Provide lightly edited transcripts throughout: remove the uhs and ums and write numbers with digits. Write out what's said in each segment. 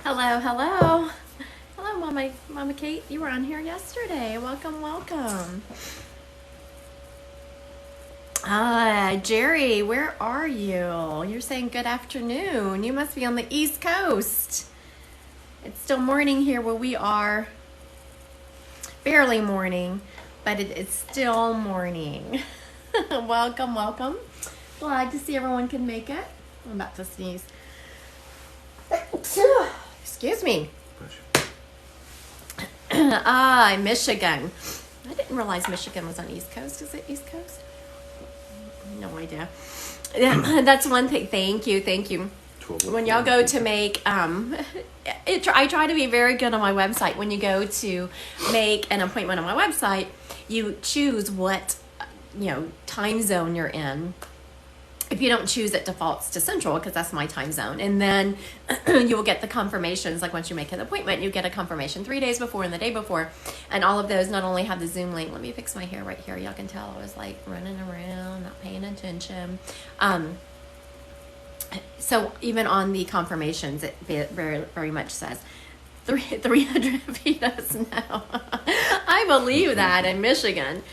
Hello, hello. Hello, Mama Kate. You were on here yesterday. Welcome, welcome. Jerry, where are you? You're saying good afternoon. You must be on the East Coast. It's still morning here where we are. Barely morning, but it's still morning. Welcome, welcome. Glad to see everyone can make it. I'm about to sneeze. Excuse me. Michigan. I didn't realize Michigan was on East Coast. Is it East Coast? No idea. That's one thing. Thank you. When y'all go to make, I try to be very good on my website. When you go to make an appointment on my website, you choose what, time zone you're in. If you don't choose, it defaults to Central because that's my time zone. And then you will get the confirmations. Like once you make an appointment, you get a confirmation 3 days before and the day before. And all of those not only have the Zoom link. Let me fix my hair right here. Y'all can tell I was like running around, not paying attention. So even on the confirmations, it very, very much says 300 feet of snow. I believe that in Michigan.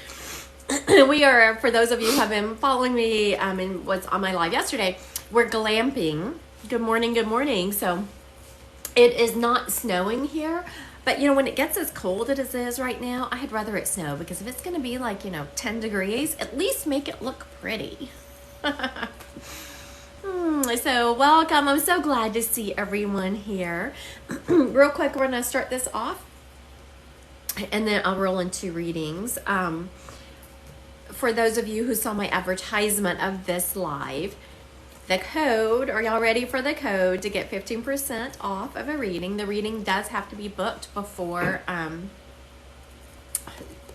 We are, for those of you who have been following me and what's on my live yesterday, we're glamping. Good morning. So it is not snowing here, but when it gets as cold as it is right now, I'd rather it snow because if it's going to be like, 10 degrees, at least make it look pretty. So welcome. I'm so glad to see everyone here. Real quick, we're going to start this off and then I'll roll into readings. For those of you who saw my advertisement of this live, the code, are y'all ready for the code to get 15% off of a reading? The reading does have to be booked before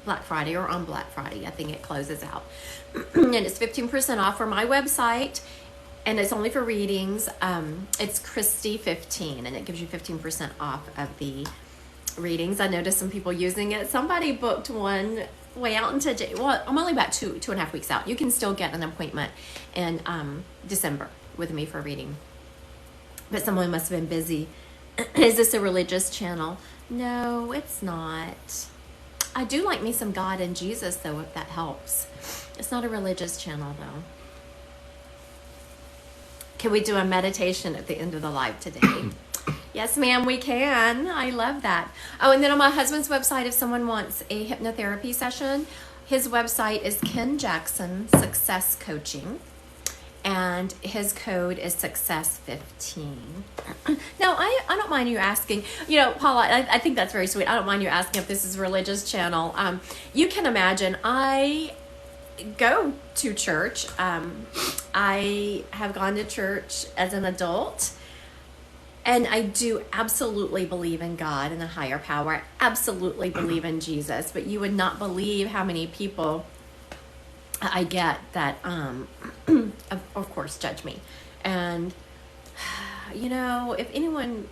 Black Friday or on Black Friday. I think it closes out. And it's 15% off for my website, and it's only for readings. It's Christy 15, and it gives you 15% off of the readings. I noticed some people using it. Somebody booked one way out into I'm only about two and a half weeks out. You can still get an appointment in December with me for a reading, but someone must have been busy. Is this a religious channel? No, it's not. I do like me some God and Jesus though, if that helps. It's not a religious channel though. Can we do a meditation at the end of the live today? Yes, ma'am, we can. I love that. Oh, and then on my husband's website, if someone wants a hypnotherapy session, his website is Ken Jackson Success Coaching, and his code is Success15. Now, I don't mind you asking, Paula, I think that's very sweet. I don't mind you asking if this is a religious channel. You can imagine, I go to church. I have gone to church as an adult. And I do absolutely believe in God and a higher power. I absolutely believe in Jesus. But you would not believe how many people I get that, of course, judge me. And, if anyone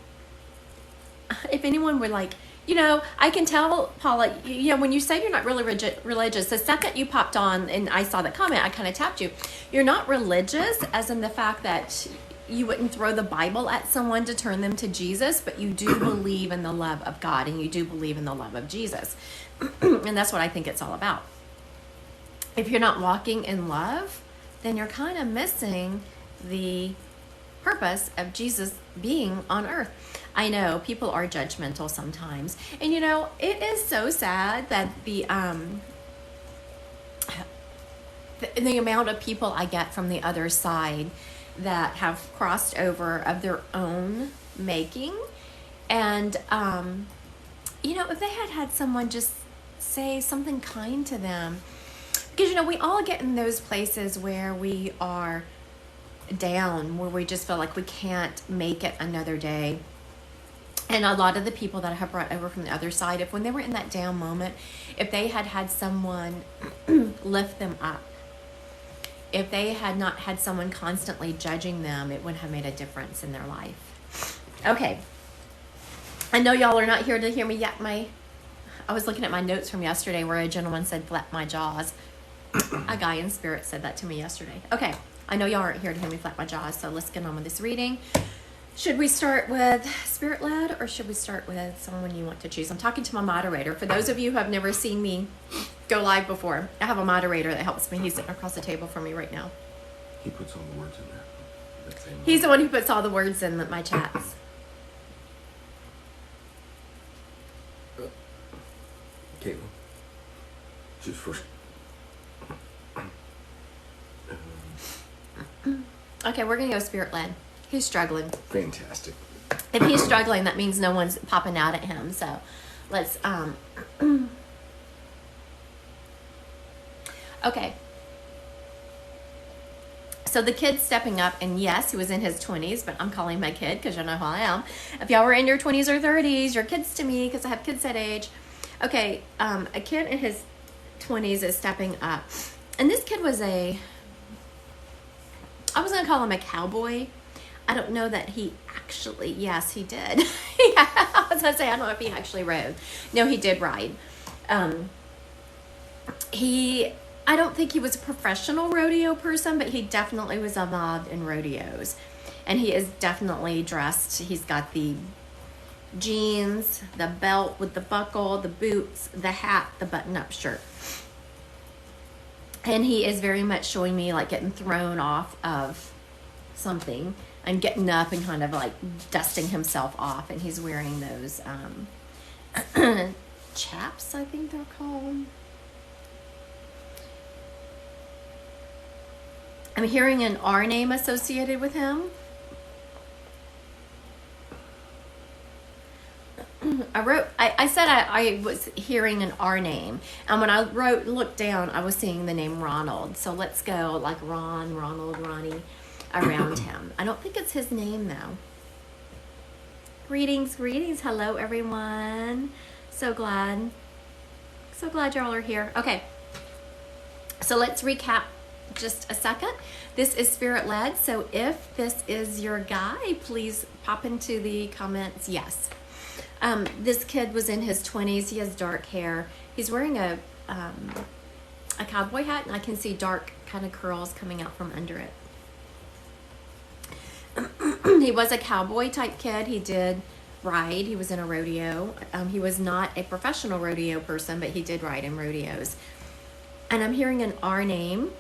were like, I can tell, Paula, when you say you're not really religious, the second you popped on and I saw that comment, I kind of tapped you. You're not religious as in the fact that you wouldn't throw the Bible at someone to turn them to Jesus, but you do believe in the love of God and you do believe in the love of Jesus. And that's what I think it's all about. If you're not walking in love, then you're kind of missing the purpose of Jesus being on earth. I know people are judgmental sometimes. And it is so sad that the amount of people I get from the other side that have crossed over of their own making. And, if they had someone just say something kind to them, because, we all get in those places where we are down, where we just feel like we can't make it another day. And a lot of the people that I have brought over from the other side, if when they were in that down moment, if they had someone lift them up, if they had not had someone constantly judging them, it wouldn't have made a difference in their life. Okay. I know y'all are not here to hear me yet. I was looking at my notes from yesterday where a gentleman said, flap my jaws. A guy in spirit said that to me yesterday. Okay. I know y'all aren't here to hear me flap my jaws, so let's get on with this reading. Should we start with Spirit Led or should we start with someone you want to choose? I'm talking to my moderator. For those of you who have never seen me go live before, I have a moderator that helps me. He's sitting across the table from me right now. He puts all the words in there. He's the one who puts all the words in my chats. Caitlin. She's first. Okay, we're going to go Spirit Led. He's struggling. Fantastic. If he's struggling, that means no one's popping out at him. So let's, okay. So the kid's stepping up, and yes, he was in his 20s, but I'm calling my kid because you know how I am. If y'all were in your 20s or 30s, you're kids to me because I have kids that age. Okay, a kid in his 20s is stepping up. And this kid was I was going to call him a cowboy. I don't know that he actually, yes, he did. Yeah, I was going to say, I don't know if he actually rode. No, he did ride. I don't think he was a professional rodeo person, but he definitely was involved in rodeos. And he is definitely dressed. He's got the jeans, the belt with the buckle, the boots, the hat, the button-up shirt. And he is very much showing me like getting thrown off of something and getting up and kind of like dusting himself off. And he's wearing those chaps, I think they're called. I'm hearing an R name associated with him. I said I was hearing an R name. And when I looked down, I was seeing the name Ronald. So let's go like Ron, Ronald, Ronnie around him. I don't think it's his name though. Greetings. Hello, everyone. So glad y'all are here. Okay. So let's recap just a second. This is Spirit Led. So if this is your guy, please pop into the comments yes. This kid was in his 20s. He has dark hair. He's wearing a cowboy hat, and I can see dark kind of curls coming out from under it. He was a cowboy type kid. He did ride. He was in a rodeo. He was not a professional rodeo person, but he did ride in rodeos. And I'm hearing an R name.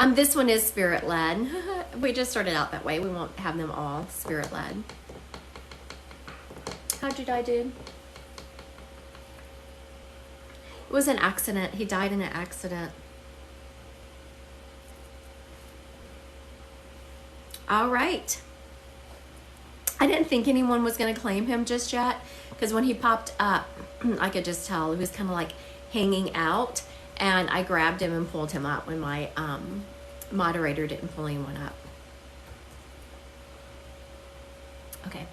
This one is Spirit Led. We just started out that way. We won't have them all Spirit Led. How'd you die, dude? It was an accident. He died in an accident. All right. I didn't think anyone was going to claim him just yet because when he popped up, I could just tell he was kind of like hanging out, and I grabbed him and pulled him up when my moderator didn't pull anyone up. Okay.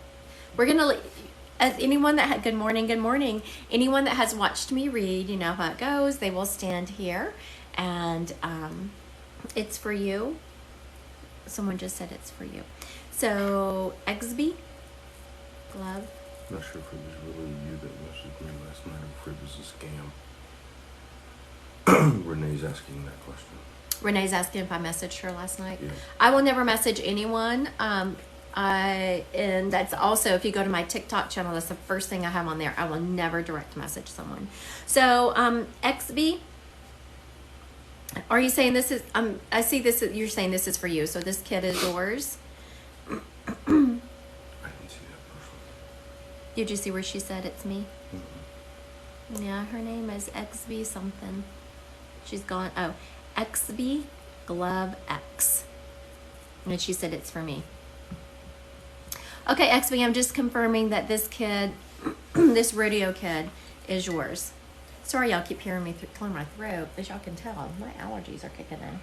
We're going to, as anyone that had, good morning. Anyone that has watched me read, you know how it goes. They will stand here, and it's for you. Someone just said it's for you. So, Exby, glove. I'm not sure if it was really you that messaged me last night or if it was a scam. Renee's asking that question. Renee's asking if I messaged her last night. Yeah. I will never message anyone. And that's also, if you go to my TikTok channel, that's the first thing I have on there. I will never direct message someone. So, XB, are you saying this is, I see this, you're saying this is for you. So this kid is yours. I didn't see that person. Did you see where she said it's me? Mm-hmm. Yeah, her name is XB something. She's gone. Oh, XB Glove X. And she said it's for me. Okay, XB, I'm just confirming that this kid, this rodeo kid, is yours. Sorry, y'all keep hearing me clear my throat. As y'all can tell, my allergies are kicking in.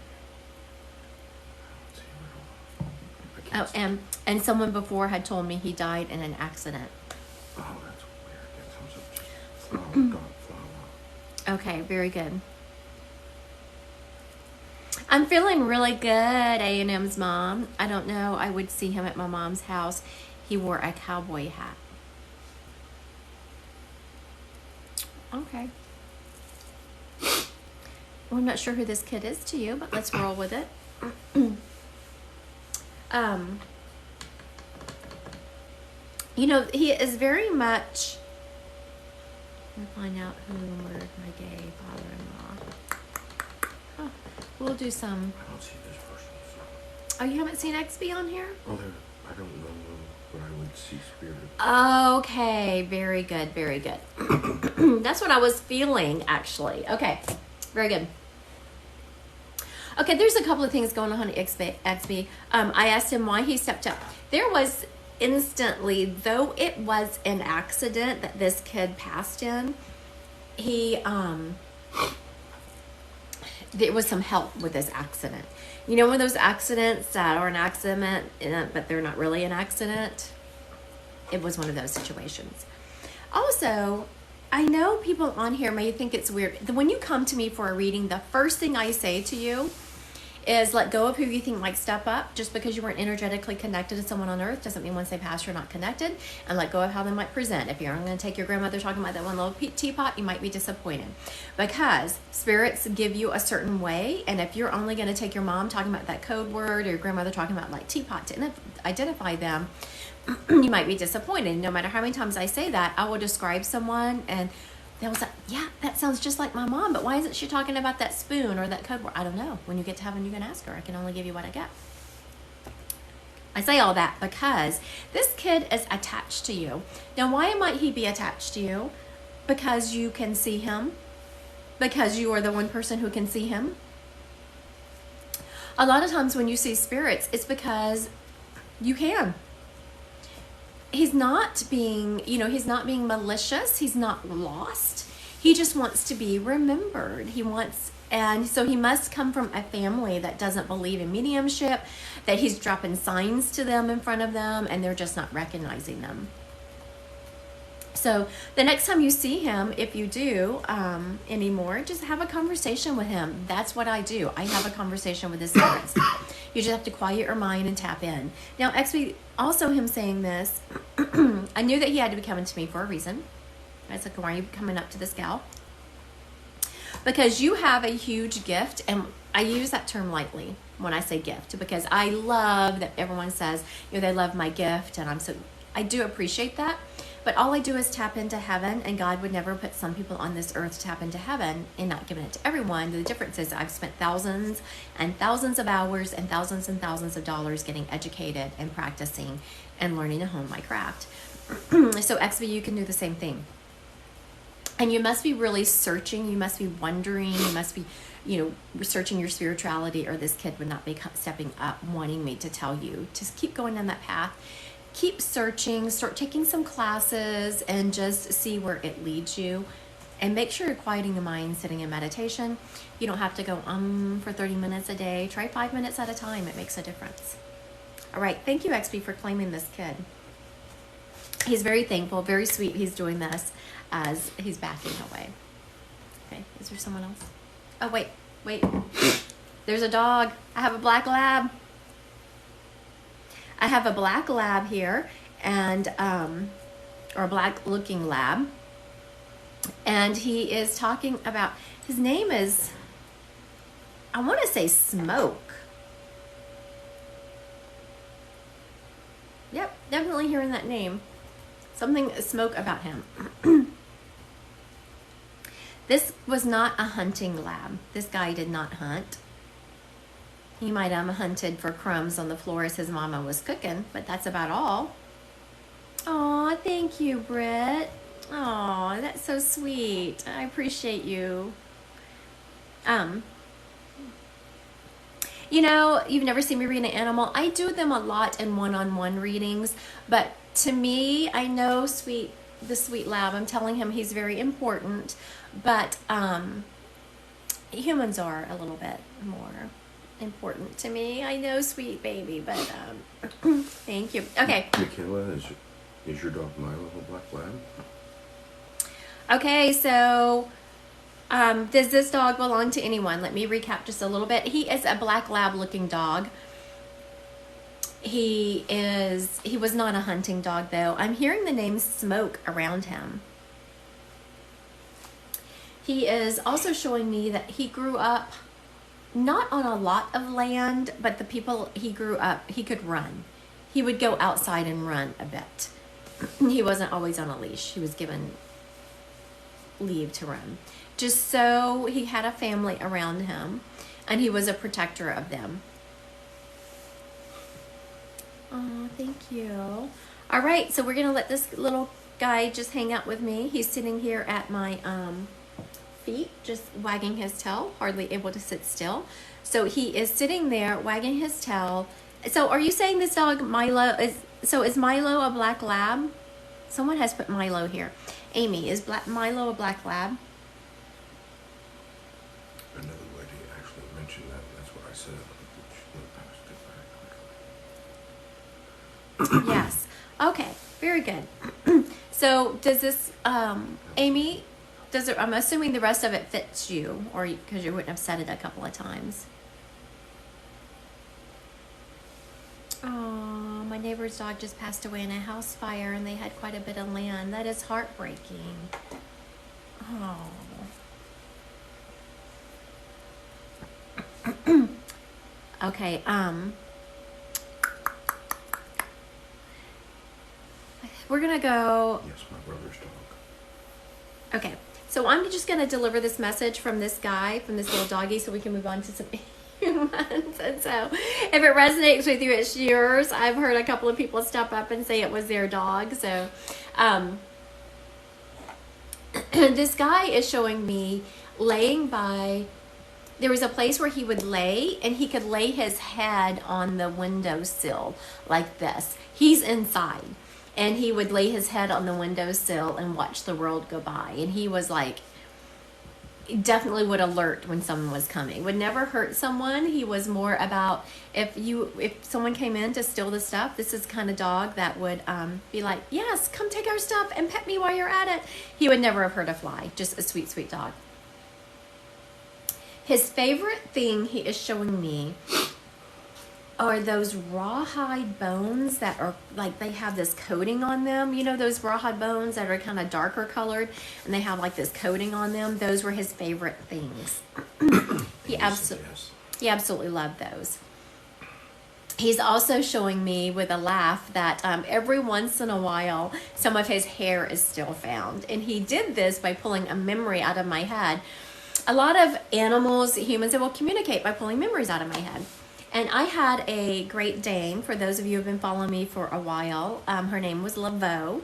Oh, and someone before had told me he died in an accident. Oh, that's weird. That comes up just flower. Okay, very good. I'm feeling really good, A&M's mom. I don't know. I would see him at my mom's house. He wore a cowboy hat. Okay. Well, I'm not sure who this kid is to you, but let's roll with it. You know, he is very much. Let me find out who murdered my gay father-in-law. Huh. We'll do some. I don't see this person. So. Oh, you haven't seen XB on here? Oh, I don't know, but I would see spirit. Okay, very good, very good. That's what I was feeling, actually. Okay, very good. Okay, there's a couple of things going on at XB. I asked him why he stepped up. There was instantly, though it was an accident that this kid passed in, there was some help with this accident. You know, when those accidents that are an accident, but they're not really an accident, it was one of those situations. Also, I know people on here may think it's weird. When you come to me for a reading, the first thing I say to you is let go of who you think might step up. Just because you weren't energetically connected to someone on earth doesn't mean once they pass you're not connected, and let go of how they might present. If you're going to take your grandmother talking about that one little teapot, you might be disappointed, because spirits give you a certain way, and if you're only going to take your mom talking about that code word or your grandmother talking about like teapot to identify them, you might be disappointed. No matter how many times I say that, I will describe someone and they'll say, yeah, that sounds just like my mom, but why isn't she talking about that spoon or that code word? I don't know. When you get to heaven, you can ask her. I can only give you what I get. I say all that because this kid is attached to you. Now, why might he be attached to you? Because you can see him. Because you are the one person who can see him. A lot of times when you see spirits, it's because you can. He's not being, he's not being malicious. He's not lost. He just wants to be remembered. And so he must come from a family that doesn't believe in mediumship, that he's dropping signs to them in front of them, and they're just not recognizing them. So the next time you see him, if you do anymore, just have a conversation with him. That's what I do. I have a conversation with his spirits. You just have to quiet your mind and tap in. Now, actually, also him saying this, I knew that he had to be coming to me for a reason. I was like, why are you coming up to this gal? Because you have a huge gift, and I use that term lightly when I say gift, because I love that everyone says, they love my gift, and I do appreciate that. But all I do is tap into heaven, and God would never put some people on this earth to tap into heaven and not giving it to everyone. The difference is I've spent thousands and thousands of hours and thousands of dollars getting educated and practicing and learning to hone my craft. So XV, you can do the same thing. And you must be really searching. You must be wondering. You must be, researching your spirituality, or this kid would not be stepping up wanting me to tell you. Just keep going down that path. Keep searching, start taking some classes, and just see where it leads you. And make sure you're quieting the mind, sitting in meditation. You don't have to go for 30 minutes a day. Try 5 minutes at a time. It makes a difference. All right. Thank you, XP, for claiming this kid. He's very thankful, very sweet. He's doing this as he's backing away. Okay. Is there someone else? Oh, wait. There's a dog. I have a black lab. I have a black lab here, and or a black looking lab, and he is talking about, his name is, I want to say Smoke. Yep, definitely hearing that name. Something Smoke about him. This was not a hunting lab. This guy did not hunt. He might have hunted for crumbs on the floor as his mama was cooking, but that's about all. Aw, thank you, Britt. Aw, that's so sweet. I appreciate you. You've never seen me read an animal. I do them a lot in one-on-one readings, but to me, I know the sweet lab, I'm telling him he's very important, but humans are a little bit more important to me. I know, sweet baby, but thank you. Okay. Michaela, is your dog Milo a black lab? Okay, so does this dog belong to anyone? Let me recap just a little bit. He is a black lab looking dog. He was not a hunting dog, though. I'm hearing the name Smoke around him. He is also showing me that he grew up not on a lot of land, but the people he grew up, he could run. He would go outside and run a bit. He wasn't always on a leash. He was given leave to run. Just so he had a family around him, and he was a protector of them. Oh, thank you. All right, so we're going to let this little guy just hang out with me. He's sitting here at my feet, just wagging his tail, hardly able to sit still. So he is sitting there wagging his tail. So are you saying this dog Milo is Milo a black lab? Someone has put Milo here. Amy, is Milo a black lab? Another way to actually mention that, that's what I said. Yes. Okay. Very good. So does this, Amy, I'm assuming the rest of it fits you, or because you wouldn't have said it a couple of times. Oh, my neighbor's dog just passed away in a house fire, and they had quite a bit of land. That is heartbreaking. Oh. Okay, we're gonna go. Yes, my brother's dog. Okay, so I'm just gonna deliver this message from this guy, from this little doggy, so we can move on to some humans. And so, if it resonates with you, it's yours. I've heard a couple of people step up and say it was their dog. So, this guy is showing me laying by. There was a place where he would lay, and he could lay his head on the windowsill like this. He's inside, and he would lay his head on the windowsill and watch the world go by. And he was like, definitely would alert when someone was coming. Would never hurt someone. He was more about if someone came in to steal the stuff, this is the kind of dog that would be like, yes, come take our stuff and pet me while you're at it. He would never have hurt a fly. Just a sweet, sweet dog. His favorite thing he is showing me are those rawhide bones that are like, they have this coating on them. You know those rawhide bones that are kind of darker colored and they have like this coating on them? Those were his favorite things. He absolutely loved those. He's also showing me with a laugh that every once in a while, some of his hair is still found. And he did this by pulling a memory out of my head. A lot of animals, humans, they will communicate by pulling memories out of my head. And I had a Great Dane, for those of you who have been following me for a while. Her name was Laveau,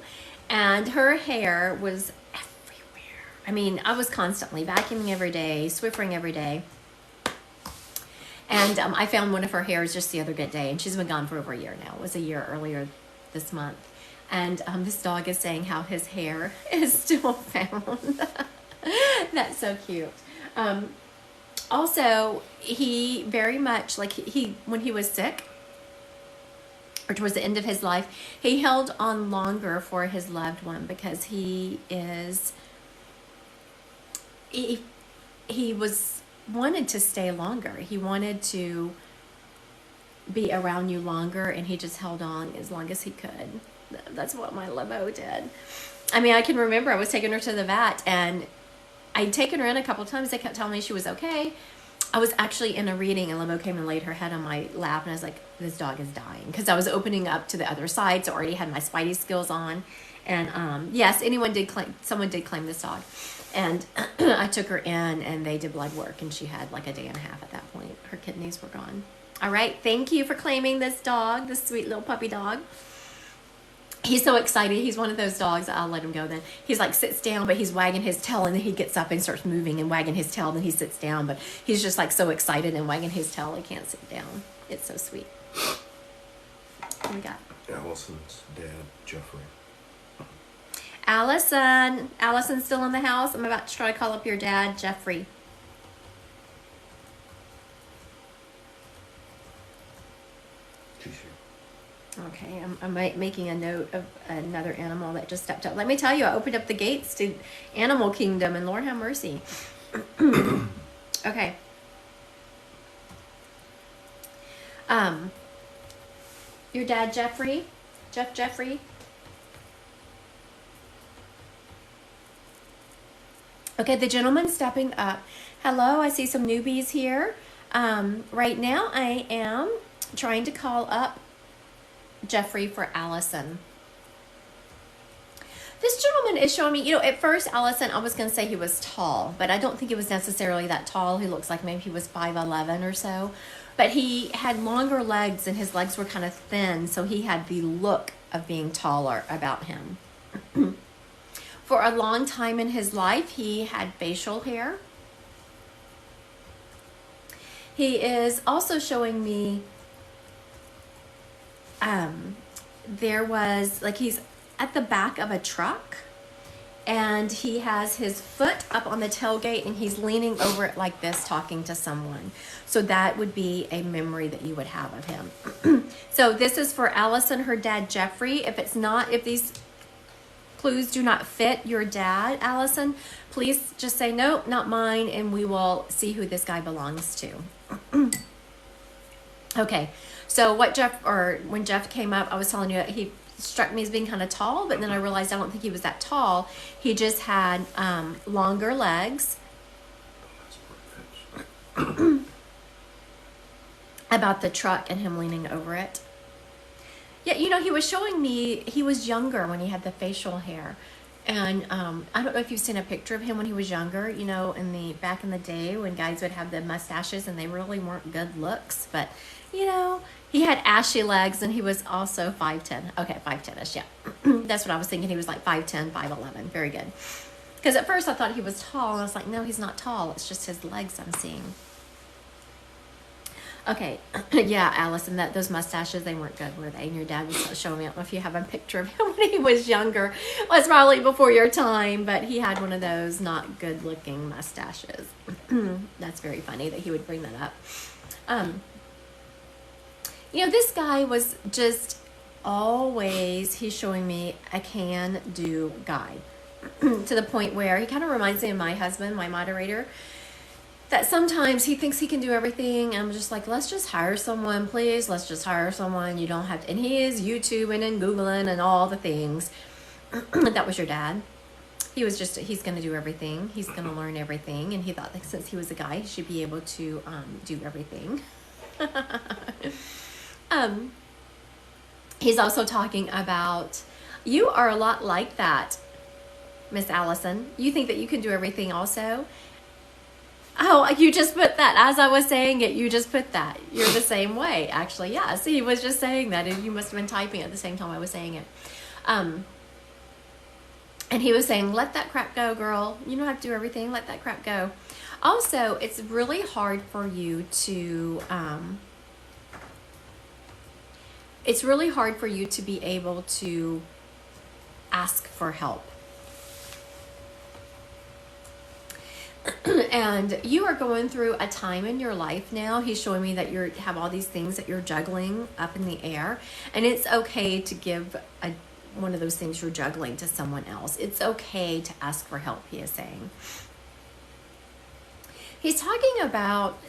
and her hair was everywhere. I mean, I was constantly vacuuming every day, Swiffering every day. And I found one of her hairs just the other good day, and she's been gone for over a year now. It was a year earlier this month. And this dog is saying how his hair is still found. That's so cute. Also, he very much, like he when he was sick, or towards the end of his life, he held on longer for his loved one because he wanted to stay longer. He wanted to be around you longer, and he just held on as long as he could. That's what my Laveau did. I mean, I can remember I was taking her to the vet, and I'd taken her in a couple of times. They kept telling me she was okay. I was actually in a reading, and Laveau came and laid her head on my lap, and I was like, this dog is dying. Because I was opening up to the other side, so I already had my Spidey skills on. And yes, someone did claim this dog. And I took her in, and they did blood work, and she had like a day and a half at that point. Her kidneys were gone. All right, thank you for claiming this dog, this sweet little puppy dog. He's so excited. He's one of those dogs. I'll let him go then. He's like sits down, but he's wagging his tail, and then he gets up and starts moving and wagging his tail. Then he sits down, but he's just like so excited and wagging his tail. He can't sit down. It's so sweet. What we got? Allison's dad, Jeffrey. Allison's still in the house. I'm about to try to call up your dad, Jeffrey. Okay, I'm making a note of another animal that just stepped up. Let me tell you, I opened up the gates to Animal Kingdom, and Lord have mercy. Okay. Your dad, Jeffrey? Jeffrey? Okay, the gentleman stepping up. Hello, I see some newbies here. Right now I am trying to call up Jeffrey for Allison. This gentleman is showing me, at first, Allison, I was going to say he was tall, but I don't think he was necessarily that tall. He looks like maybe he was 5'11" or so. But he had longer legs, and his legs were kind of thin, so he had the look of being taller about him. For a long time in his life, he had facial hair. He is also showing me, there was, like, he's at the back of a truck, and he has his foot up on the tailgate, and he's leaning over it like this, talking to someone. So that would be a memory that you would have of him. So this is for Allison, her dad, Jeffrey. If these clues do not fit your dad, Allison, please just say, nope, not mine, and we will see who this guy belongs to. Okay, so when Jeff came up, I was telling you, he struck me as being kind of tall, but then I realized I don't think he was that tall. He just had longer legs. About the truck and him leaning over it. Yeah, he was showing me he was younger when he had the facial hair. And I don't know if you've seen a picture of him when he was younger, back in the day when guys would have the mustaches and they really weren't good looks. But, he had ashy legs, and he was also 5'10". Okay, 5'10"ish, yeah. That's what I was thinking. He was like 5'10", 5'11". Very good. Because at first I thought he was tall, and I was like, no, he's not tall. It's just his legs I'm seeing. Okay, yeah, Allison, those mustaches, they weren't good, were they? And your dad was showing me, I don't know if you have a picture of him when he was younger. It was probably before your time, but he had one of those not good-looking mustaches. That's very funny that he would bring that up. This guy was just always, he's showing me a can-do guy. To the point where he kind of reminds me of my husband, my moderator, that sometimes he thinks he can do everything. And I'm just like, let's just hire someone, please. Let's just hire someone. You don't have to. And he is YouTubing and Googling and all the things. That was your dad. He's going to do everything. He's going to learn everything. And he thought that since he was a guy, he should be able to do everything. He's also talking about, you are a lot like that, Miss Allison. You think that you can do everything also? Oh, you just put that. As I was saying it, you just put that. You're the same way, actually. Yes, he was just saying that, and you must have been typing at the same time I was saying it. And he was saying, let that crap go, girl. You don't have to do everything. Let that crap go. Also, it's really hard for you to... it's really hard for you to be able to ask for help. And you are going through a time in your life now. He's showing me that you have all these things that you're juggling up in the air. And it's okay to give one of those things you're juggling to someone else. It's okay to ask for help, he is saying. He's talking about...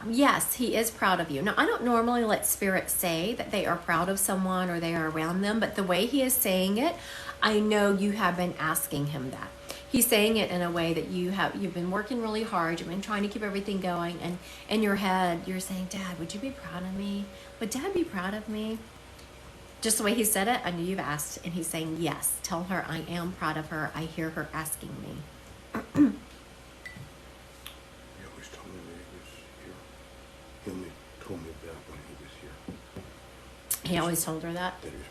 yes, he is proud of you. Now, I don't normally let spirit say that they are proud of someone or they are around them, but the way he is saying it, I know you have been asking him that. He's saying it in a way that you've been working really hard. You've been trying to keep everything going, and in your head, you're saying, Dad, would you be proud of me? Would Dad be proud of me? Just the way he said it, I knew you've asked, and he's saying, yes, tell her I am proud of her. I hear her asking me. He always told me that he was here. He only told me that when he was here. He always told her that? That he was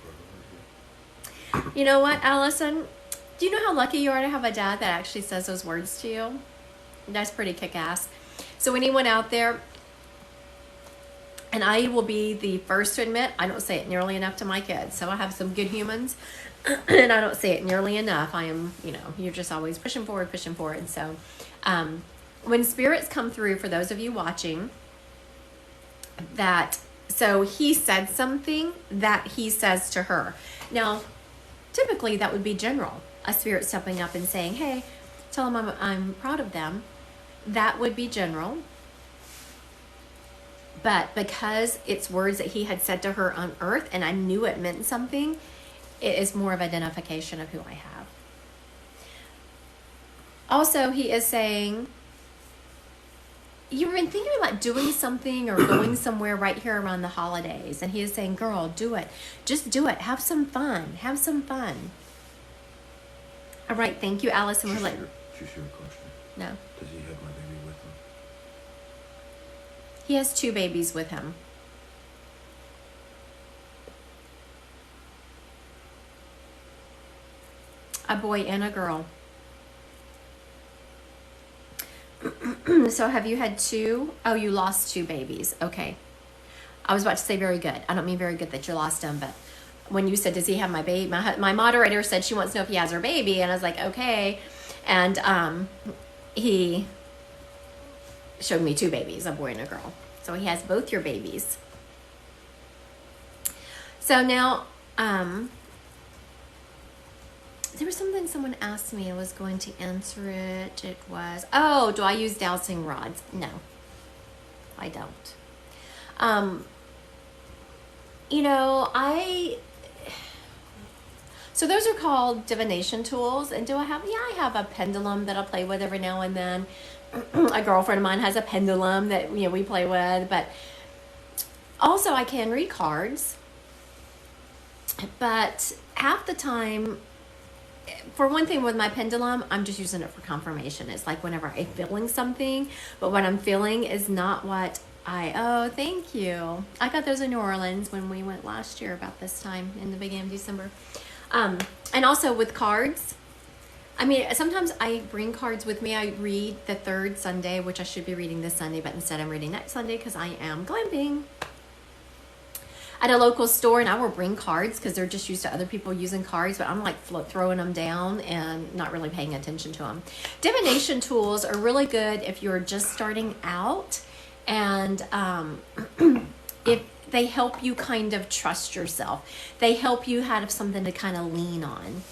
proud of her. You know what, Allison? Do you know how lucky you are to have a dad that actually says those words to you? That's pretty kick-ass. So anyone out there, and I will be the first to admit, I don't say it nearly enough to my kids. So I have some good humans, and I don't say it nearly enough. I am, you're just always pushing forward. And so when spirits come through, for those of you watching, so he said something that he says to her. Now, typically that would be general. A spirit stepping up and saying, hey, tell them I'm proud of them. That would be general. But because it's words that he had said to her on earth, and I knew it meant something, it is more of identification of who I have. Also, he is saying, you've been thinking about doing something or going somewhere right here around the holidays. And he is saying, girl, do it. Just do it. Have some fun. Have some fun. All right. Thank you, Allison. We're like, Just your question. no. Does he have my baby with him? He has 2 babies with him. A boy and a girl. So have you had 2? Oh, you lost 2 babies. Okay. I was about to say very good. I don't mean very good that you lost them, but when you said, does he have my baby? My moderator said she wants to know if he has her baby. And I was like, okay. And he showed me 2 babies, a boy and a girl. So he has both your babies. So now, there was something someone asked me. I was going to answer it. It was, oh, do I use dowsing rods? No, I don't. So those are called divination tools. And do I have, I have a pendulum that I play with every now and then. A girlfriend of mine has a pendulum that, we play with, but also I can read cards, but half the time, for one thing, with my pendulum, I'm just using it for confirmation. It's like whenever I'm feeling something, but what I'm feeling is not what oh, thank you. I got those in New Orleans when we went last year about this time in the beginning of December. And also with cards, sometimes I bring cards with me. I read the 3rd Sunday, which I should be reading this Sunday, but instead I'm reading next Sunday because I am glamping at a local store, and I will bring cards because they're just used to other people using cards, but I'm like throwing them down and not really paying attention to them. Divination tools are really good if you're just starting out, and if they help you kind of trust yourself. They help you have something to kind of lean on.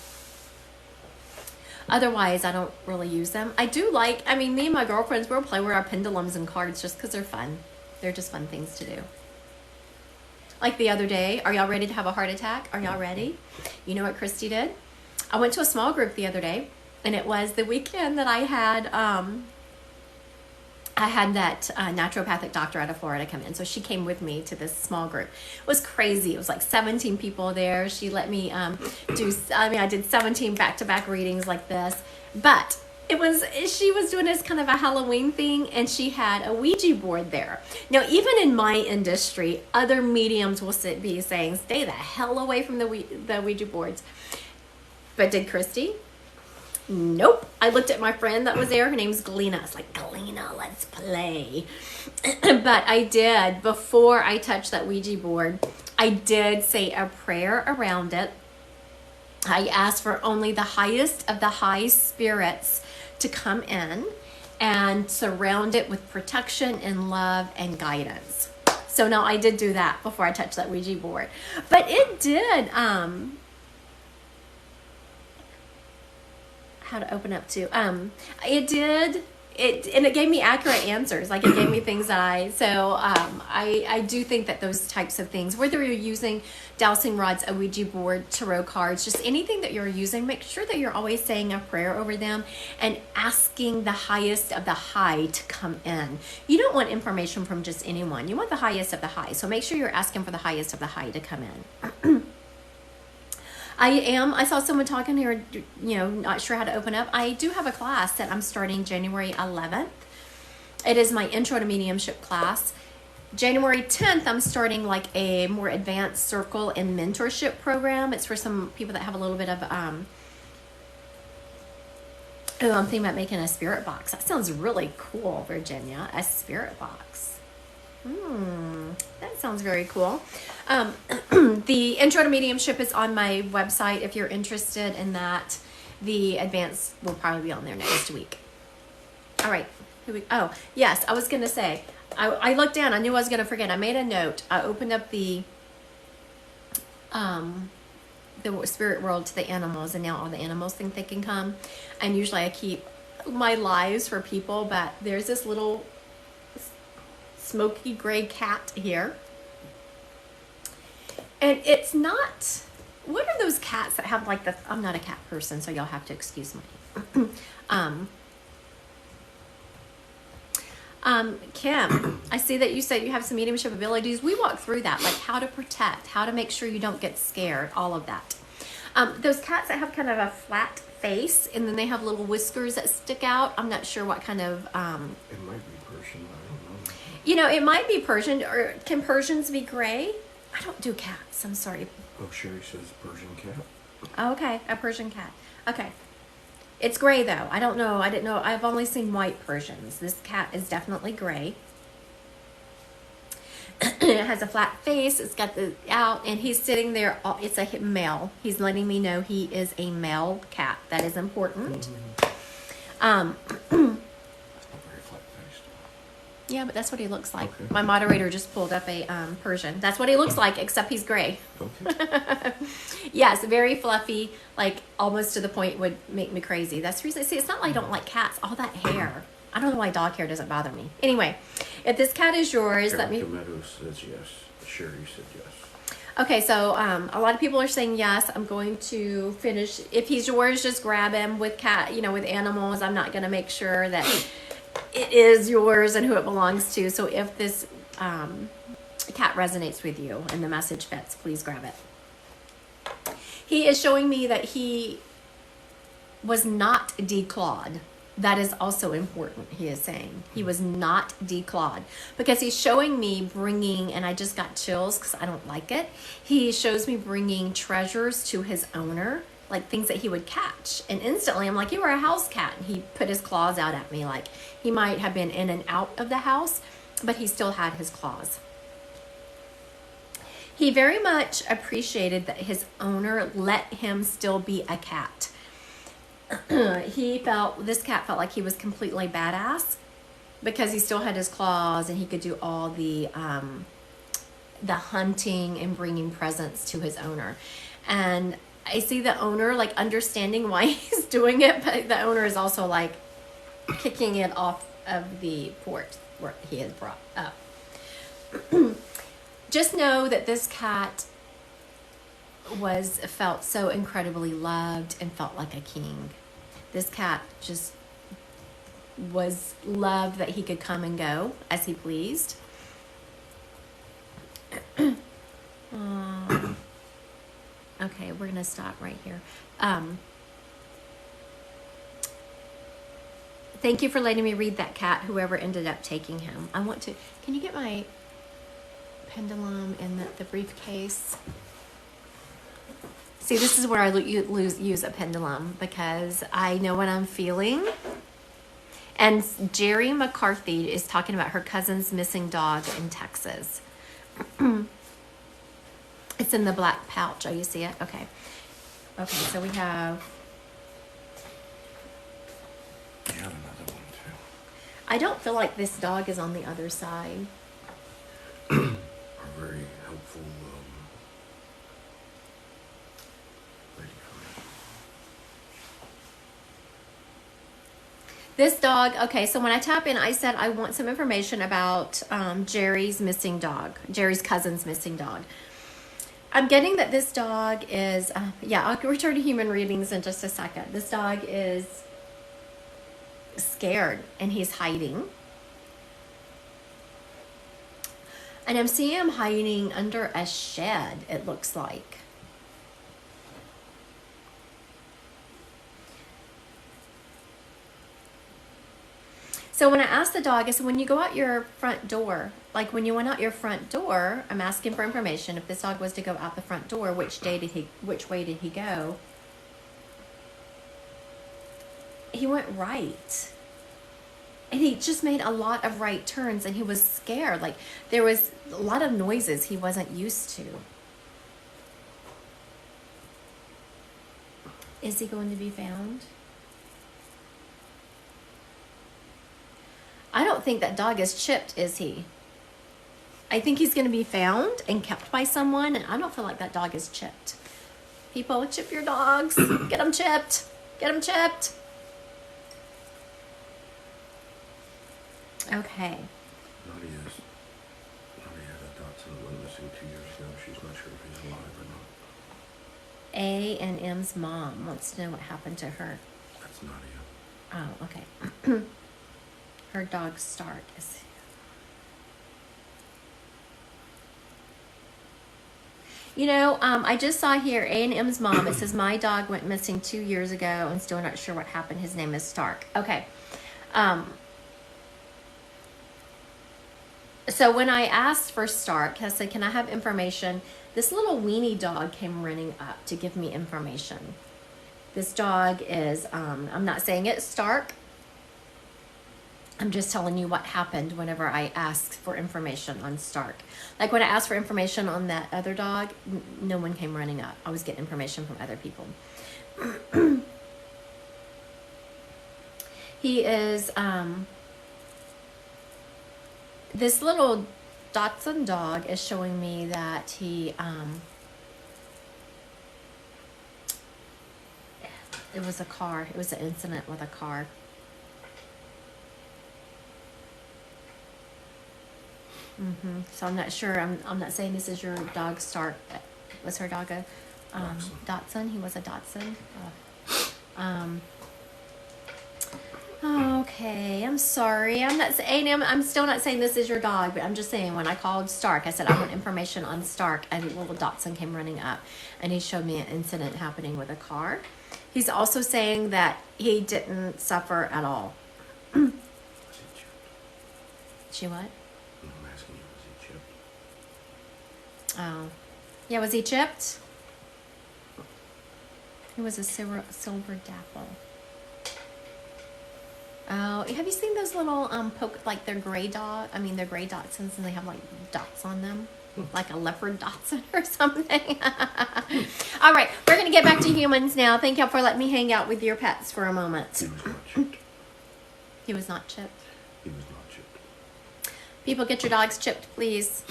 Otherwise, I don't really use them. I do like, me and my girlfriends, we'll play with our pendulums and cards just because they're fun. They're just fun things to do. Like the other day, are y'all ready to have a heart attack? Are y'all ready? You know what Christy did? I went to a small group the other day, and it was the weekend that I had that naturopathic doctor out of Florida come in. So she came with me to this small group. It was crazy. It was like 17 people there. She let me I did 17 back-to-back readings like this. But she was doing this kind of a Halloween thing, and she had a Ouija board there. Now, even in my industry, other mediums will be saying, stay the hell away from the Ouija boards. But did Christy? Nope. I looked at my friend that was there. Her name's Galena. I was like, Galena, let's play. But I did, before I touched that Ouija board, I did say a prayer around it. I asked for only the highest of the high spirits to come in and surround it with protection and love and guidance. So now I did do that before I touched that Ouija board. But it did, how to open up to, it gave me accurate answers. Like, it gave me things that I do think that those types of things, whether you're using dowsing rods, a Ouija board, tarot cards, just anything that you're using, make sure that you're always saying a prayer over them and asking the highest of the high to come in. You don't want information from just anyone. You want the highest of the high. So make sure you're asking for the highest of the high to come in. I saw someone talking here, not sure how to open up. I do have a class that I'm starting January 11th. It is my intro to mediumship class. January 10th, I'm starting like a more advanced circle and mentorship program. It's for some people that have a little bit of, I'm thinking about making a spirit box. That sounds really cool, Virginia, a spirit box. That sounds very cool. The intro to mediumship is on my website if you're interested in that. The advanced will probably be on there next week. All right. Oh, yes, I was going to say, I looked down. I knew I was going to forget. I made a note. I opened up the spirit world to the animals, and now all the animals think they can come. And usually I keep my lives for people, but there's this little smoky gray cat here. And it's not, what are those cats that have like I'm not a cat person, so y'all have to excuse me. Kim, I see that you said you have some mediumship abilities. We walk through that, like how to protect, how to make sure you don't get scared, all of that. Those cats that have kind of a flat face and then they have little whiskers that stick out. I'm not sure what kind of. It might be Persian. I don't know. You know, it might be Persian. Or can Persians be gray? I don't do cats. I'm sorry. Oh, Sherry says Persian cat. Oh, okay, a Persian cat. Okay. It's gray though. I don't know. I didn't know. I've only seen white Persians. This cat is definitely gray. It has a flat face. It's got the out, and he's sitting there. It's a male. He's letting me know he is a male cat. That is important. Very flat faced. Yeah, but that's what he looks like. Okay. My moderator just pulled up a Persian. That's what he looks like, except he's gray. Okay. Yes, very fluffy, like almost to the point would make me crazy. That's the reason. See, it's not like I don't like cats. All that hair. I don't know why dog hair doesn't bother me. Anyway, if this cat is yours, let me. Erica Meadows says yes. Sherry said yes. Okay, so a lot of people are saying yes. I'm going to finish. If he's yours, just grab him with cat. You know, with animals. I'm not going to make sure that it is yours and who it belongs to. So if this cat resonates with you and the message fits, please grab it. He is showing me that he was not declawed. That is also important, he is saying. He was not declawed. Because he's showing me bringing, and I just got chills because I don't like it. He shows me bringing treasures to his owner, like things that he would catch. And instantly I'm like, you were a house cat. And he put his claws out at me like he might have been in and out of the house, but he still had his claws. He very much appreciated that his owner let him still be a cat. This cat felt like he was completely badass because he still had his claws and he could do all the hunting and bringing presents to his owner. And I see the owner like understanding why he's doing it, but the owner is also like kicking it off of the porch where he had brought up. Just know that this cat felt so incredibly loved and felt like a king. This cat just was loved that he could come and go as he pleased. Okay, we're gonna stop right here. Thank you for letting me read that cat, whoever ended up taking him. Can you get my pendulum in the briefcase? See, this is where I use a pendulum because I know what I'm feeling. And Jerry McCarthy is talking about her cousin's missing dog in Texas. It's in the black pouch. Oh, you see it? Okay. Okay, so we have... I have another one too. I don't feel like this dog is on the other side. Are very helpful lady for me. This dog, okay, so when I tap in, I said I want some information about Jerry's missing dog, Jerry's cousin's missing dog. I'm getting that this dog is, I'll return to human readings in just a second. This dog is scared and he's hiding. And I'm seeing him hiding under a shed, it looks like. So when I asked the dog, I said, when you go out your front door, like when you went out your front door, I'm asking for information. If this dog was to go out the front door, which way did he go? He went right. And he just made a lot of right turns and he was scared. Like there was a lot of noises he wasn't used to. Is he going to be found? I don't think that dog is chipped, is he? I think he's going to be found and kept by someone, and I don't feel like that dog is chipped. People, chip your dogs. Get them chipped. Get them chipped. Okay. Nadia had a Dotson that went missing 2 years ago. She's not sure if he's alive or not. A and M's mom wants to know what happened to her. That's Nadia. Oh, okay. Her dog Stark is. You know, I just saw here A&M's mom. It says my dog went missing 2 years ago and still not sure what happened. His name is Stark. Okay. So when I asked for Stark, I said, "Can I have information?" This little weenie dog came running up to give me information. This dog is, I'm not saying it's Stark. I'm just telling you what happened whenever I asked for information on Stark. Like when I asked for information on that other dog, no one came running up. I was getting information from other people. He is, this little Dachshund dog is showing me that he, it was a car. It was an incident with a car. So I'm not sure. I'm not saying this is your dog Stark. Was her dog a Dachshund? He was a Dachshund. Okay, I'm sorry. I'm still not saying this is your dog, but I'm just saying when I called Stark, I said I want information on Stark, and a little Dachshund came running up, and he showed me an incident happening with a car. He's also saying that he didn't suffer at all. She what? I'm asking you, was he chipped? Oh. Yeah, was he chipped? He was a silver dapple. Oh, have you seen those little like they're gray they're gray Dachshunds and they have like dots on them? Like a leopard Dachshund or something. All right, we're going to get back to humans now. Thank you for letting me hang out with your pets for a moment. He was not chipped. He was not chipped. He was not chipped. People, get your dogs chipped, please.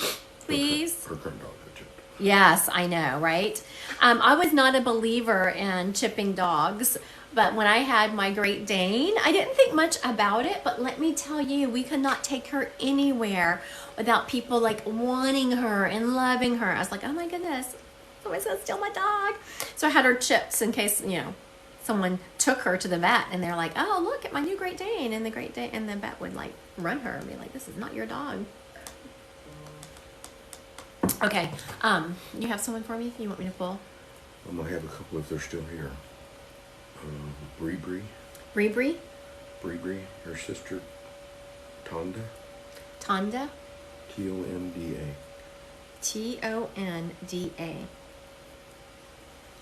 Please. Her current dogs are chipped. Yes, I know, right? I was not a believer in chipping dogs, but when I had my Great Dane, I didn't think much about it, but let me tell you, we could not take her anywhere without people like wanting her and loving her. I was like, oh my goodness, someone's gonna steal my dog. So I had her chipped in case, someone took her to the vet and they're like, oh, look at my new Great Dane. And the vet would like run her and be like, this is not your dog. Okay, you have someone for me? You want me to pull? I have a couple if they're still here. Bree. Bree? Her sister, Tonda. Tonda? Tonda. Tonda.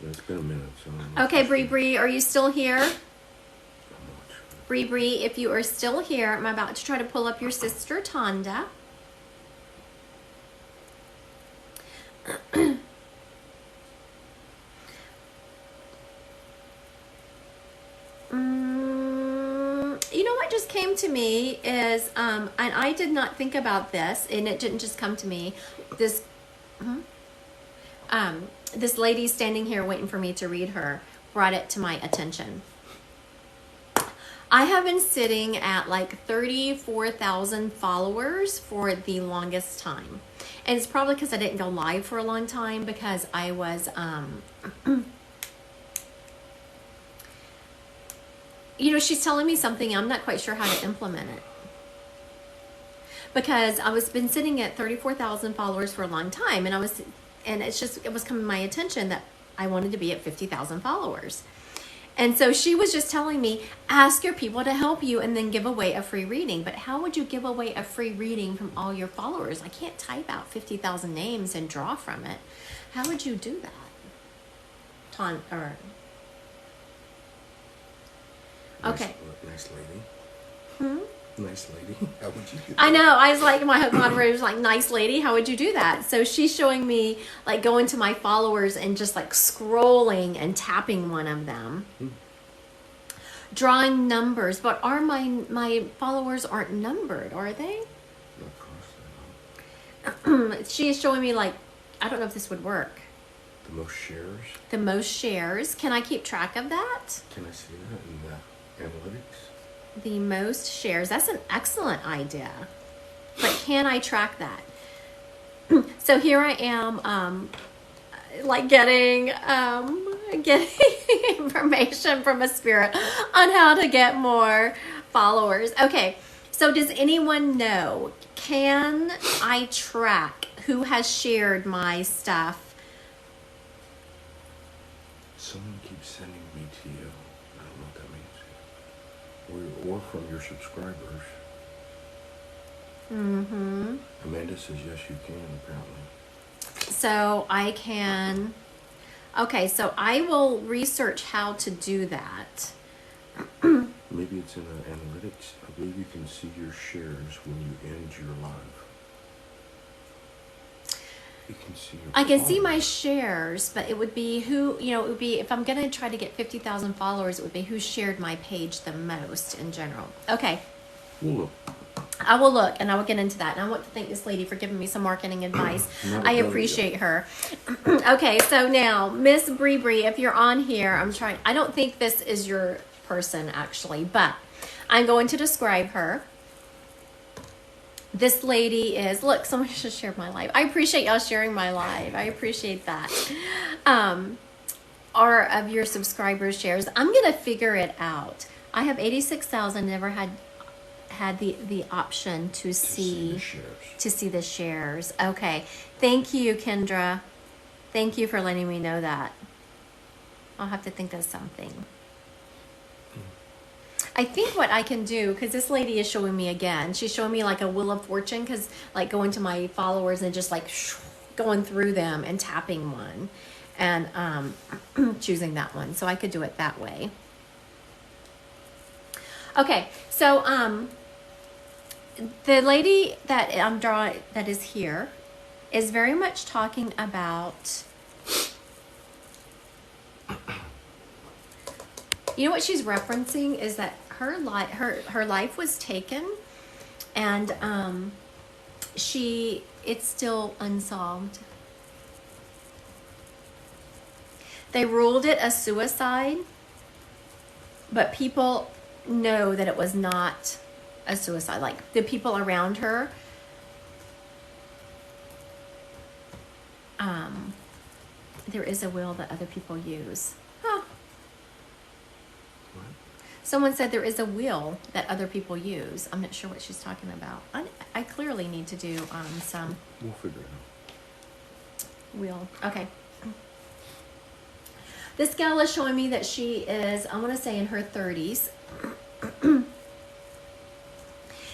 It's been a minute, so I don't know. Okay, Bree, are you still here? I'm not sure. Bree, if you are still here, I'm about to try to pull up your sister, Tonda. You know what just came to me is, and I did not think about this, and it didn't just come to me. This lady standing here waiting for me to read her brought it to my attention. I have been sitting at like 34,000 followers for the longest time. And it's probably because I didn't go live for a long time because I was, she's telling me something. I'm not quite sure how to implement it. Because I was been sitting at 34,000 followers for a long time. And it was coming to my attention that I wanted to be at 50,000 followers. And so she was just telling me, ask your people to help you and then give away a free reading. But how would you give away a free reading from all your followers? I can't type out 50,000 names and draw from it. How would you do that? Okay. Nice lady. Nice lady. How would you do that? I know. I was like, my moderator was like, nice lady. How would you do that? So she's showing me like going to my followers and just like scrolling and tapping one of them. Drawing numbers. But are my followers aren't numbered, are they? Of course they don't. She is showing me like, I don't know if this would work. The most shares. The most shares. Can I keep track of that? Can I see that in the analytics? The most shares. That's an excellent idea. But can I track that? So here I am, like getting information from a spirit on how to get more followers. Okay, So does anyone know, can I track who has shared my stuff? Someone keeps sending me to you. I don't know what that means. Or from your subscribers. Mm-hmm. Amanda says yes, you can, apparently. So I can, okay, so I will research how to do that. Maybe it's in analytics. I believe you can see your shares when you end your live. You can see your I can see followers. my shares, but it would be who, it would be, if I'm going to try to get 50,000 followers, it would be who shared my page the most in general. Okay. Well, look. I will look and I will get into that. And I want to thank this lady for giving me some marketing advice. I appreciate her. Okay, so now, Miss Bree, if you're on here, I don't think this is your person actually, but I'm going to describe her. This lady is, look, someone just shared my live. I appreciate y'all sharing my live. I appreciate that. Or of your subscribers shares. I'm going to figure it out. I have 86,000, never had the option to see the shares. Okay. Thank you, Kendra. Thank you for letting me know that. I'll have to think of something. I think what I can do, because this lady is showing me again, she's showing me like a Wheel of Fortune, because like going to my followers and just like going through them and tapping one and choosing that one. So I could do it that way. Okay, so the lady that I'm drawing, that is here, is very much talking about, what she's referencing is that her life was taken, and it's still unsolved. They ruled it a suicide, but people know that it was not a suicide. Like the people around her, there is a will that other people use. Huh. What? Someone said there is a will that other people use. I'm not sure what she's talking about. I clearly need to do some We'll figure it out. will. Okay. This gal is showing me that she is, I want to say, in her 30s.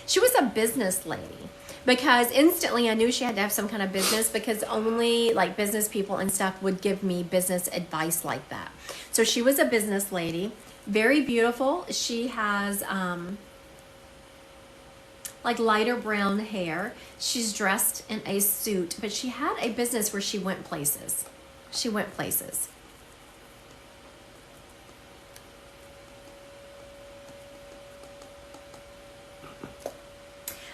She was a business lady, because instantly I knew she had to have some kind of business, because only like business people and stuff would give me business advice like that. So she was a business lady, very beautiful. She has like lighter brown hair. She's dressed in a suit, but she had a business where she went places. She went places.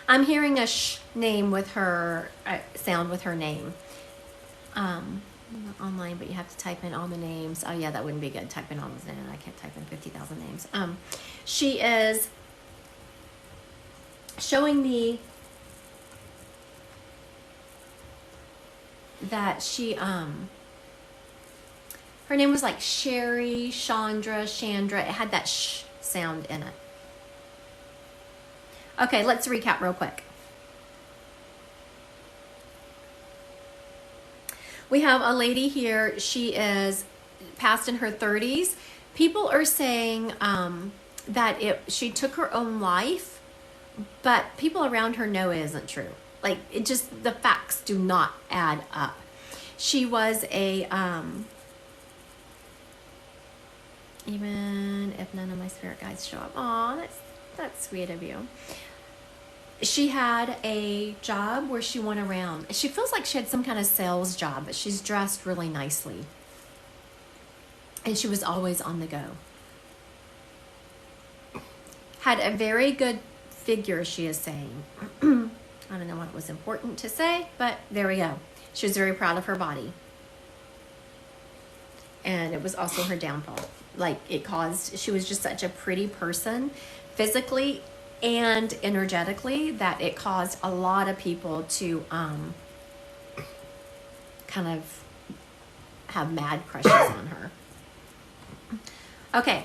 I'm hearing a sh name with her, sound with her name. Online, but you have to type in all the names. Oh yeah, that wouldn't be good. Type in all the names. I can't type in 50,000 names. She is showing me that she, her name was like Sherry, Chandra. It had that sh sound in it. Okay, let's recap real quick. We have a lady here. She is past in her 30s. People are saying that she took her own life, but people around her know it isn't true. Like, it just, the facts do not add up. She was a, even if none of my spirit guides show up. Aw, that's sweet of you. She had a job where she went around. She feels like she had some kind of sales job, but she's dressed really nicely. And she was always on the go. Had a very good figure, she is saying. I don't know what was important to say, but there we go. She was very proud of her body. And it was also her downfall. Like, she was just such a pretty person, physically and energetically, that it caused a lot of people to kind of have mad crushes on her. Okay,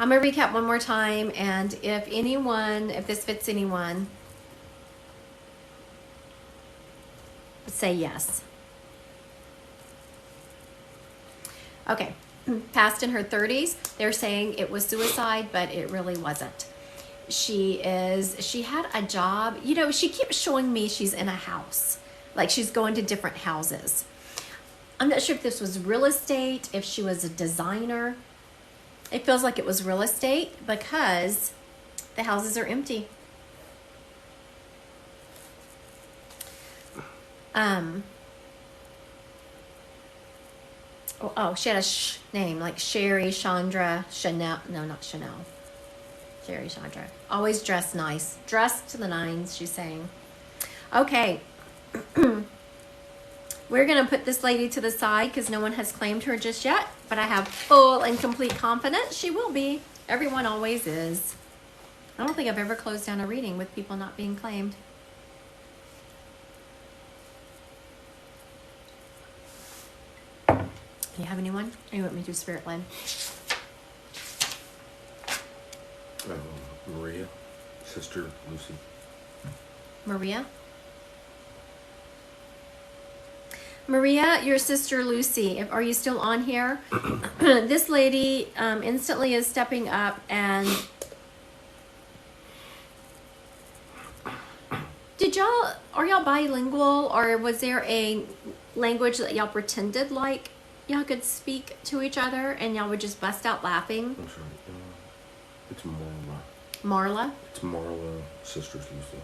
I'm going to recap one more time, and if this fits anyone, say yes. Okay, passed in her 30s. They're saying it was suicide, but it really wasn't. She had a job. You know, she keeps showing me she's in a house. Like she's going to different houses. I'm not sure if this was real estate, if she was a designer. It feels like it was real estate because the houses are empty. She had a name like Sherry, Chandra, Chanel. No, not Chanel. Sherry, Chandra. Always dressed nice. Dressed to the nines, she's saying. Okay. We're going to put this lady to the side because no one has claimed her just yet. But I have full and complete confidence she will be. Everyone always is. I don't think I've ever closed down a reading with people not being claimed. Do you have anyone? Or you want me to do spirit led? Maria, Sister Lucy. Maria? Maria, your sister Lucy, are you still on here? This lady instantly is stepping up and... Are y'all bilingual, or was there a language that y'all pretended like y'all could speak to each other and y'all would just bust out laughing? I'm sorry. It's Marla. Marla? It's Marla, Sisters Lucy.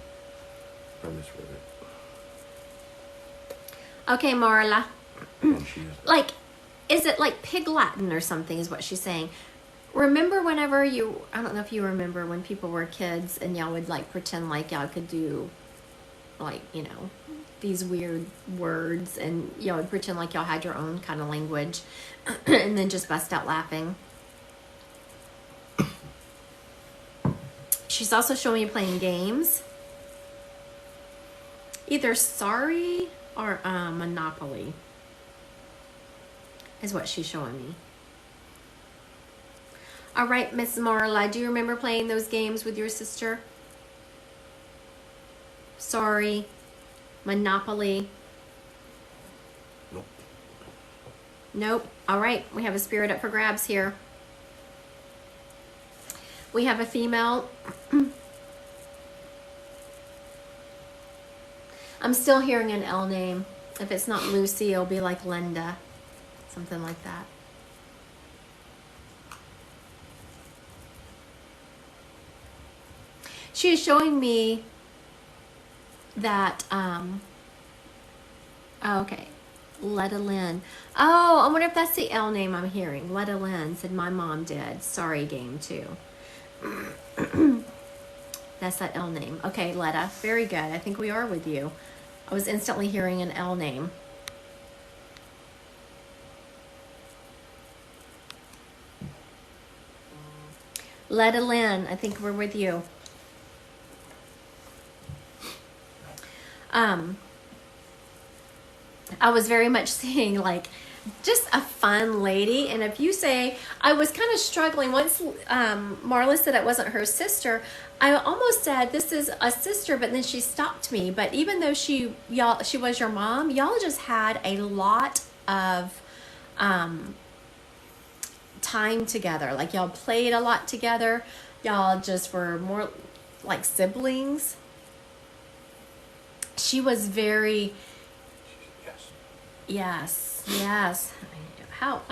I misread it. Okay, Marla. And she is. Like, is it like Pig Latin or something is what she's saying? Remember whenever I don't know if you remember when people were kids and y'all would like pretend like y'all could do like, you know, these weird words, and y'all would pretend like y'all had your own kind of language and then just bust out laughing. She's also showing you playing games. Either Sorry or Monopoly is what she's showing me. All right, Miss Marla, do you remember playing those games with your sister? Sorry, Monopoly. Nope. Nope. All right, we have a spirit up for grabs here. We have a female. I'm still hearing an L name. If it's not Lucy, it'll be like Linda. Something like that. She is showing me that, okay, Letta Lynn. Oh, I wonder if that's the L name I'm hearing. Letta Lynn said my mom did. Sorry, game too. That's that L name. Okay, Letta, very good. I think we are with you. I was instantly hearing an L name. Letta Lynn, I think we're with you. I was very much seeing like just a fun lady, and if you say, I was kind of struggling once Marla said it wasn't her sister, I almost said this is a sister, but then she stopped me. But even though she was your mom, y'all just had a lot of time together. Like y'all played a lot together. Y'all just were more like siblings. She was very... Yes. How,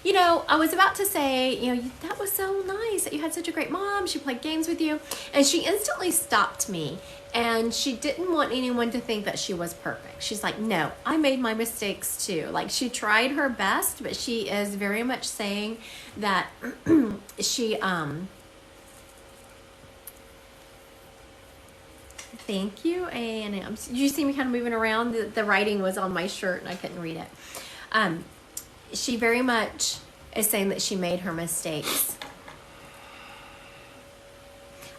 you know, I was about to say, you know, that was so nice that you had such a great mom. She played games with you. And she instantly stopped me. And she didn't want anyone to think that she was perfect. She's like, no, I made my mistakes too. Like, she tried her best, but she is very much saying that she, thank you, and you see me kind of moving around. The writing was on my shirt and I couldn't read it. She very much is saying that she made her mistakes.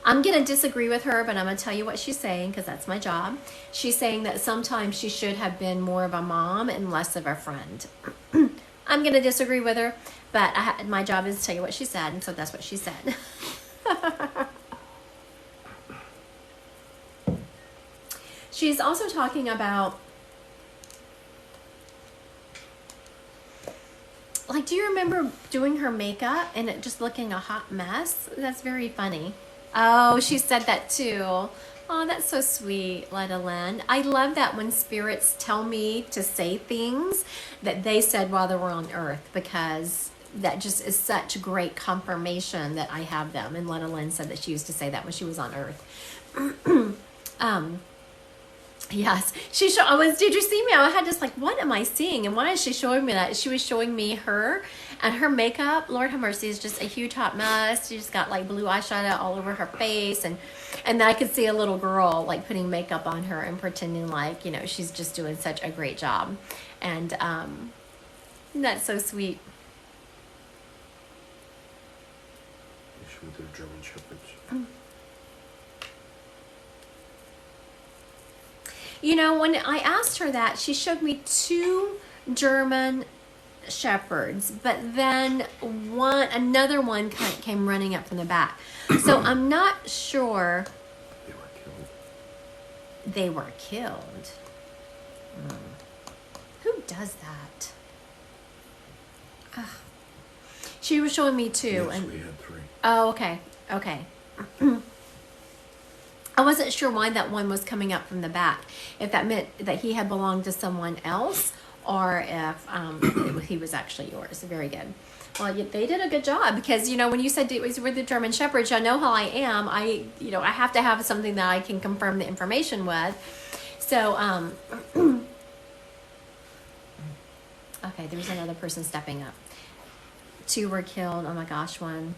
I'm going to disagree with her, but I'm going to tell you what she's saying because that's my job. She's saying that sometimes she should have been more of a mom and less of a friend. I'm going to disagree with her, but my job is to tell you what she said, and so that's what she said. She's also talking about, like, do you remember doing her makeup and it just looking a hot mess? That's very funny. Oh, she said that too. Oh, that's so sweet, Letta Lynn. I love that when spirits tell me to say things that they said while they were on earth, because that just is such great confirmation that I have them. And Letta Lynn said that she used to say that when she was on earth. Yes, did you see me? I had just like, what am I seeing? And why is she showing me that? She was showing me her, and her makeup, Lord have mercy, is just a huge hot mess. She just got like blue eyeshadow all over her face, and then I could see a little girl like putting makeup on her and pretending like, you know, she's just doing such a great job. And that's so sweet. She with their German shepherds. You know, when I asked her that, she showed me 2 German shepherds, but then another one came running up from the back. So I'm not sure. They were killed. Who does that? Ugh. She was showing me 2. Yes, and we had 3. Oh, okay. I wasn't sure why that one was coming up from the back. If that meant that he had belonged to someone else, or if he was actually yours. Very good. Well, they did a good job, because, you know, when you said it was with the German Shepherds, I know how I am. I have to have something that I can confirm the information with. So, okay, there's another person stepping up. 2 were killed. Oh my gosh, one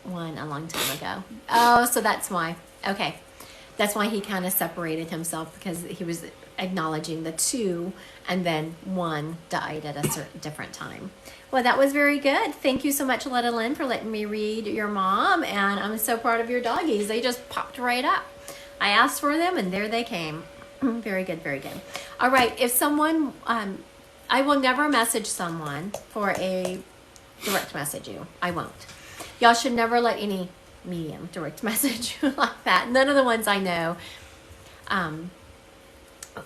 a long time ago. Oh, so that's why. Okay, that's why he kind of separated himself, because he was acknowledging the 2, and then 1 died at a different time. Well, that was very good. Thank you so much, Letta Lynn, for letting me read your mom, and I'm so proud of your doggies. They just popped right up. I asked for them, and there they came. Very good, very good. All right, if someone, I will never message someone for a direct message you. I won't. Y'all should never let any medium direct message you like that. None of the ones I know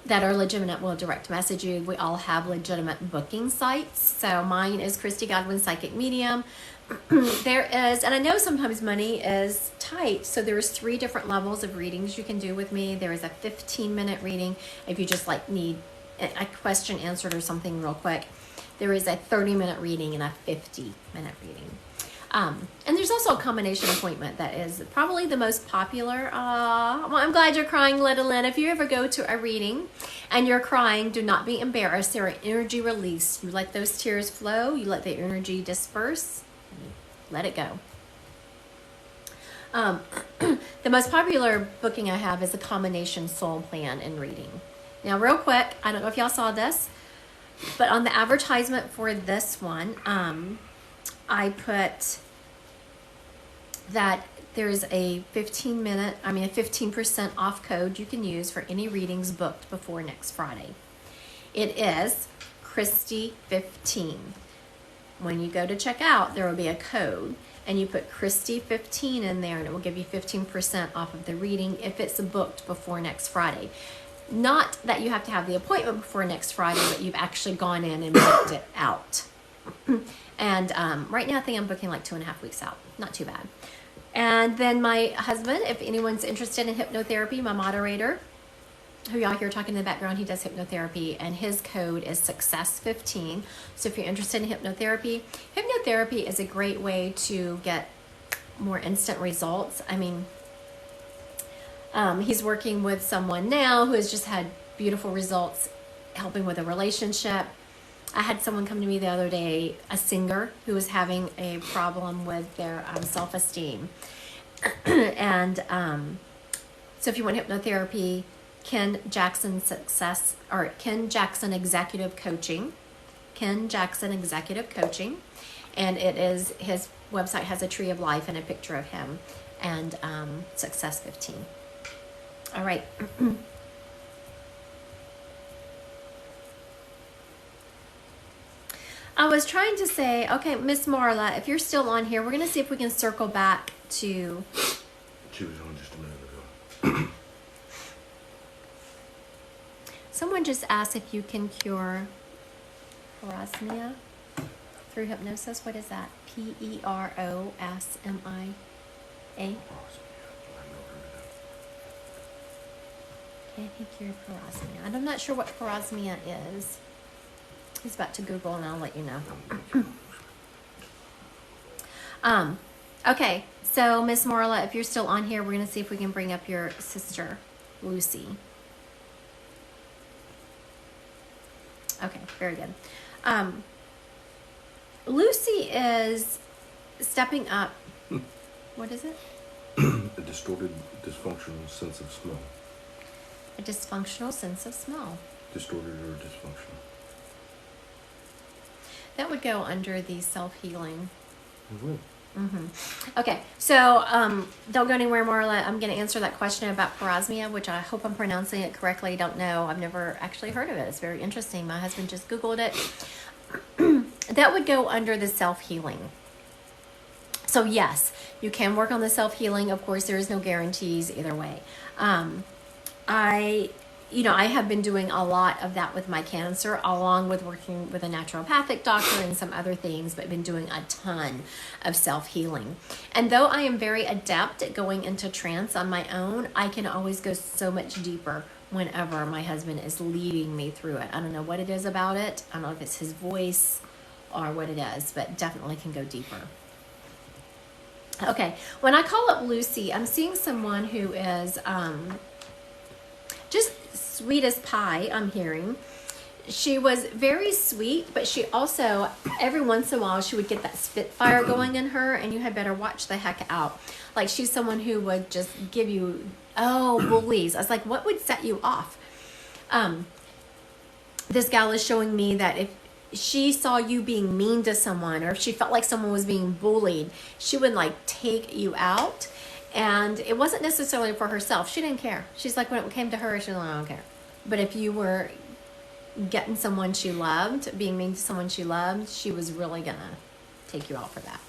that are legitimate will direct message you. We all have legitimate booking sites. So mine is Christy Godwin Psychic Medium. There is, and I know sometimes money is tight, so there's 3 different levels of readings you can do with me. There is a 15-minute reading if you just like need a question answered or something real quick. There is a 30-minute reading and a 50-minute reading. And there's also a combination appointment that is probably the most popular. Well, I'm glad you're crying, Letta Lynn. If you ever go to a reading and you're crying, do not be embarrassed. They're an energy release. You let those tears flow. You let the energy disperse. Let it go. The most popular booking I have is a combination soul plan and reading. Now, real quick, I don't know if y'all saw this, but on the advertisement for this one, I put that there's a 15% off code you can use for any readings booked before next Friday. It is Christy15. When you go to check out, there will be a code, and you put Christy15 in there, and it will give you 15% off of the reading if it's booked before next Friday. Not that you have to have the appointment before next Friday, but you've actually gone in and booked it out. And right now I think I'm booking like 2.5 weeks out. Not too bad. And then my husband, if anyone's interested in hypnotherapy, my moderator, who y'all hear talking in the background, he does hypnotherapy, and his code is Success15. So if you're interested in hypnotherapy is a great way to get more instant results. I mean, he's working with someone now who has just had beautiful results helping with a relationship. I had someone come to me the other day, a singer who was having a problem with their self-esteem. And so if you want hypnotherapy, Ken Jackson Executive Coaching. And it is, his website has a tree of life and a picture of him, and Success15. All right. I was trying to say, okay, Miss Marla, if you're still on here, we're going to see if we can circle back to... She was on just a minute ago. Someone just asked if you can cure parosmia through hypnosis. What is that? Perosmia. Can he cure parosmia? And I'm not sure what parosmia is. He's about to Google and I'll let you know. Okay, so Miss Marla, if you're still on here, we're going to see if we can bring up your sister, Lucy. Okay, very good. Lucy is stepping up. What is it? A distorted, dysfunctional sense of smell. A dysfunctional sense of smell. Distorted or dysfunctional. That would go under the self-healing. Mm-hmm. Okay, so don't go anywhere, Marla. I'm going to answer that question about parosmia, which I hope I'm pronouncing it correctly. I don't know. I've never actually heard of it. It's very interesting. My husband just Googled it. That would go under the self-healing. So yes, you can work on the self-healing. Of course, there is no guarantees either way. I have been doing a lot of that with my cancer, along with working with a naturopathic doctor and some other things, but been doing a ton of self-healing. And though I am very adept at going into trance on my own, I can always go so much deeper whenever my husband is leading me through it. I don't know what it is about it. I don't know if it's his voice or what it is, but definitely can go deeper. Okay, when I call up Lucy, I'm seeing someone who is just sweet as pie, I'm hearing. She was very sweet, but she also, every once in a while, she would get that spitfire going in her, and you had better watch the heck out. Like, she's someone who would just give you, bullies. I was like, what would set you off? This gal is showing me that if she saw you being mean to someone, or if she felt like someone was being bullied, she would, like, take you out. And it wasn't necessarily for herself. She didn't care. She's like, when it came to her, she's like, I don't care. But if you were getting someone she loved, being mean to someone she loved, she was really going to take you out for that.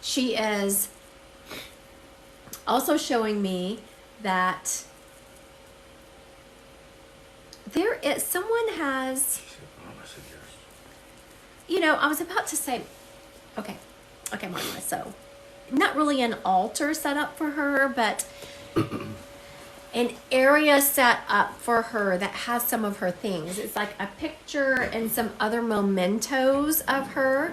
She is also showing me that someone has, I was about to say, okay, Marla, so not really an altar set up for her, but an area set up for her that has some of her things. It's like a picture and some other mementos of her.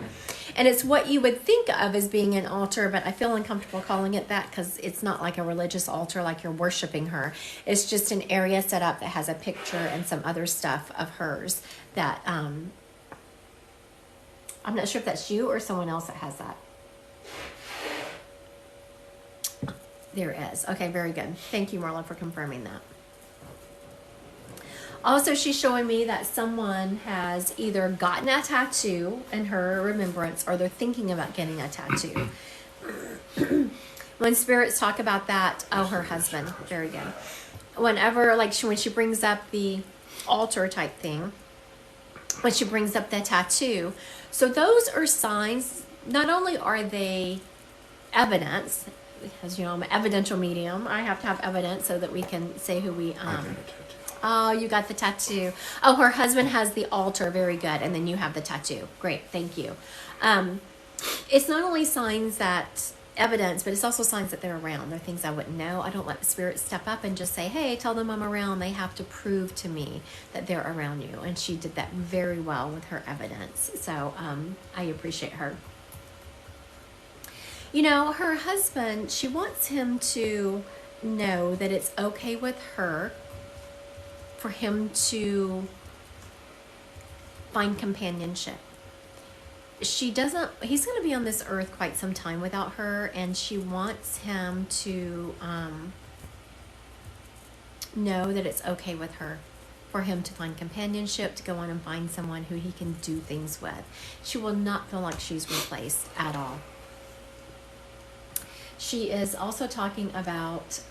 And it's what you would think of as being an altar, but I feel uncomfortable calling it that because it's not like a religious altar like you're worshiping her. It's just an area set up that has a picture and some other stuff of hers that I'm not sure if that's you or someone else that has that. There is. Okay, very good. Thank you, Marla, for confirming that. Also, she's showing me that someone has either gotten a tattoo in her remembrance or they're thinking about getting a tattoo. When spirits talk about that, her husband. Very good. Whenever, when she brings up the altar type thing, when she brings up the tattoo. So those are signs. Not only are they evidence, because, I'm an evidential medium. I have to have evidence so that we can say who we... Oh, you got the tattoo. Oh, her husband has the altar. Very good. And then you have the tattoo. Great. Thank you. It's not only signs that evidence, but it's also signs that they're around. They're things I wouldn't know. I don't let the spirit step up and just say, hey, tell them I'm around. They have to prove to me that they're around you. And she did that very well with her evidence. So I appreciate her. Her husband, she wants him to know that it's okay with her for him to find companionship. He's going to be on this earth quite some time without her, and she wants him to know that it's okay with her for him to find companionship, to go on and find someone who he can do things with. She will not feel like she's replaced at all. She is also talking about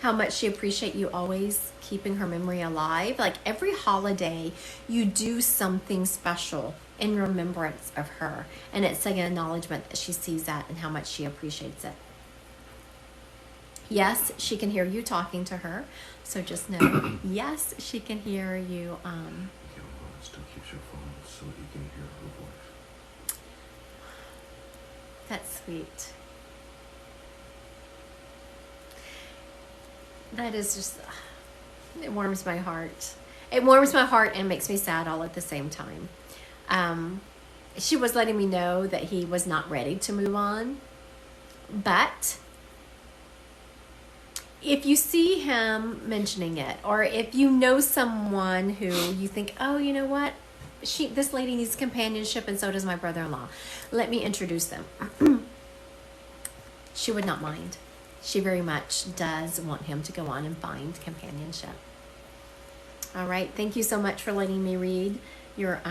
how much she appreciates you always keeping her memory alive. Like every holiday, you do something special in remembrance of her. And it's like an acknowledgement that she sees that and how much she appreciates it. Yes, she can hear you talking to her. So just know, yes, she can hear you. Yeah, well, it still keeps your phone so you can hear her voice. That's sweet. That is just, it warms my heart. It warms my heart and makes me sad all at the same time. She was letting me know that he was not ready to move on. But if you see him mentioning it, or if you know someone who you think, oh, you know what? This lady needs companionship and so does my brother-in-law. Let me introduce them. She would not mind. She very much does want him to go on and find companionship. All right. Thank you so much for letting me read your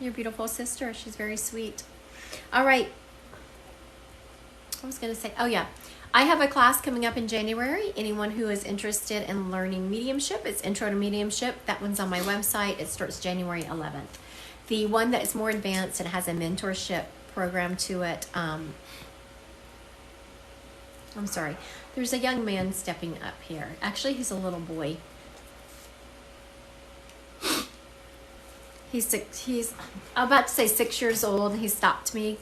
beautiful sister. She's very sweet. All right. I was going to say, oh yeah. I have a class coming up in January. Anyone who is interested in learning mediumship, it's Intro to Mediumship. That one's on my website. It starts January 11th. The one that is more advanced and has a mentorship program to it, I'm sorry. There's a young man stepping up here. Actually, he's a little boy. He's I'm about to say 6 years old. He stopped me.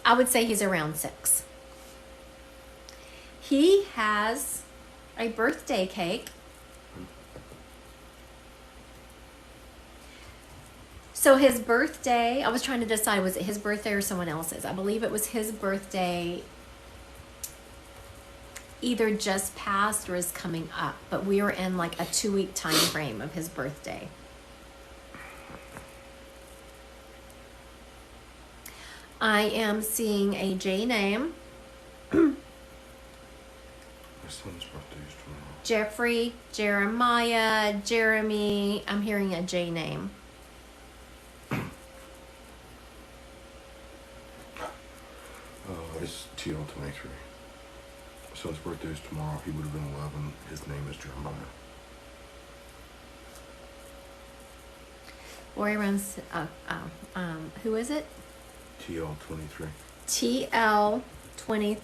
I would say he's around 6. He has a birthday cake. So his birthday, I was trying to decide, was it his birthday or someone else's? I believe it was his birthday, either just passed or is coming up, but we were in like a 2-week time frame of his birthday. I am seeing a J name. My son's birthday is tomorrow. Jeffrey, Jeremiah, Jeremy. I'm hearing a J name. It's TL23. So his birthday is tomorrow. He would have been 11. His name is Jeremiah. Or around, who is it? TL23. TL23.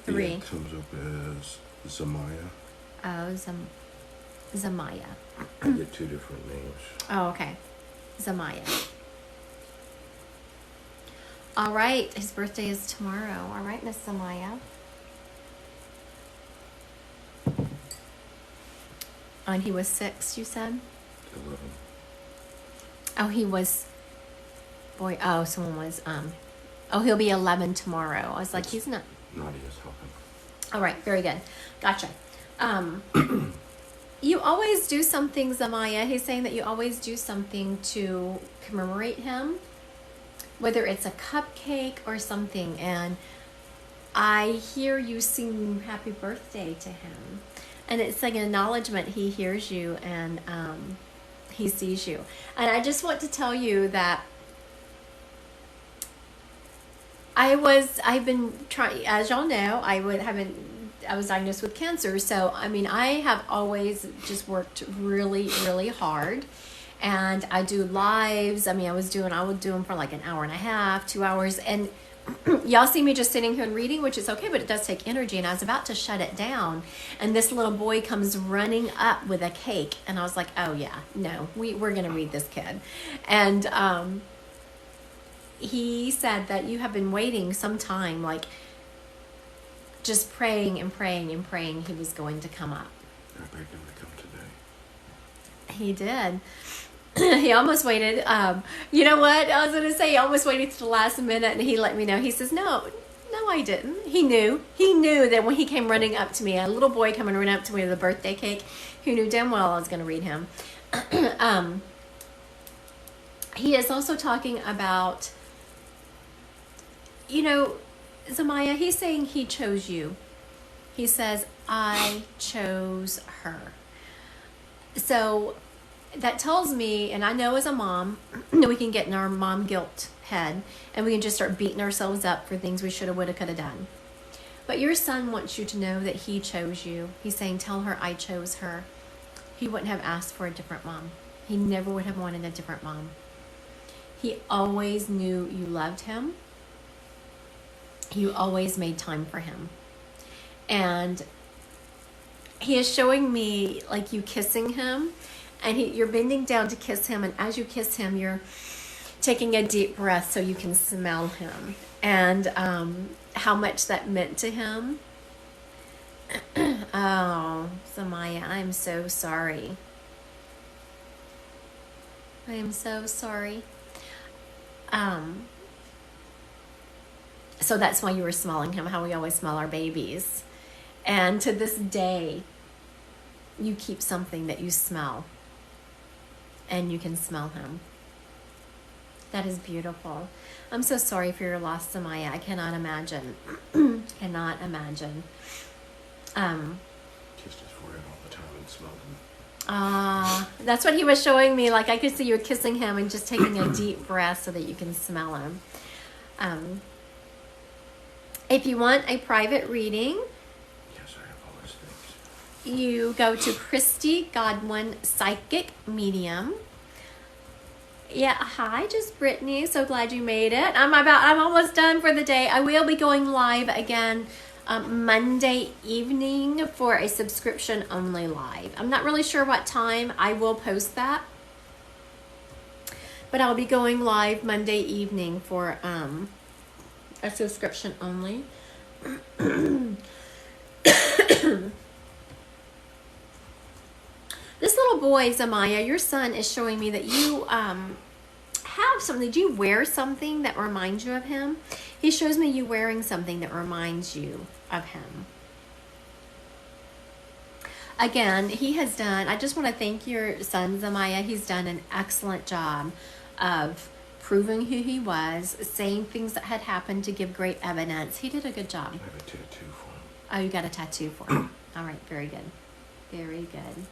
Yeah, it comes up as Zamaya. Oh, Zamaya. I get 2 different names. Oh, okay. Zamaya. All right. His birthday is tomorrow. All right, Miss Zamaya. And he was 6, you said? 11. Oh, he was, boy, oh, someone was, oh, he'll be 11 tomorrow. I was like, he's not. Nadia's helping. All right, very good. Gotcha. You always do something, Zamaya. He's saying that you always do something to commemorate him, whether it's a cupcake or something. And I hear you sing happy birthday to him. And it's like an acknowledgement. He hears you and he sees you. And I just want to tell you that I've been trying, as y'all know, I was diagnosed with cancer. So, I mean, I have always just worked really, really hard. And I do lives. I mean, I would do them for like an hour and a half, 2 hours. And y'all see me just sitting here and reading, which is okay, but it does take energy. And I was about to shut it down. And this little boy comes running up with a cake. And I was like, oh yeah, no, we're going to read this kid. And he said that you have been waiting some time, like just praying and praying and praying he was going to come up. I begged him to come today. He did. He almost waited. You know what? I was going to say he almost waited to the last minute, and he let me know. He says, no, I didn't. He knew that when he came running up to me, a little boy coming running up to me with a birthday cake, who knew damn well I was going to read him. He is also talking about, you know, Zamaya, he's saying he chose you. He says, I chose her. So that tells me, and I know as a mom, that we can get in our mom guilt head and we can just start beating ourselves up for things we shoulda, woulda, coulda done. But your son wants you to know that he chose you. He's saying, tell her I chose her. He wouldn't have asked for a different mom. He never would have wanted a different mom. He always knew you loved him. You always made time for him. And he is showing me like you kissing him, and you're bending down to kiss him, and as you kiss him, you're taking a deep breath so you can smell him, and how much that meant to him. Oh, Samaya, I'm so sorry. I am so sorry. So that's why you were smelling him, how we always smell our babies. And to this day, you keep something that you smell, and you can smell him. That is beautiful. I'm so sorry for your loss, Samaya. I cannot imagine. Cannot imagine. Kissed his forehead all the time and smelled him. That's what he was showing me. Like I could see you kissing him and just taking a deep breath so that you can smell him. If you want a private reading, Yes, I have all those things. you go to Christy Godwin Psychic Medium. Yeah, hi, just Brittany. So glad you made it. I'm almost done for the day. I will be going live again Monday evening for a subscription only live. I'm not really sure what time. I will post that. But I'll be going live Monday evening for a subscription only. This little boy, Zamaya, your son, is showing me that you have something. Do you wear something that reminds you of him? He shows me you wearing something that reminds you of him. Again, he has done, I just want to thank your son, Zamaya. He's done an excellent job of proving who he was, saying things that had happened to give great evidence. He did a good job. I have a tattoo for him. Oh, you got a tattoo for him. All right, very good. Very good.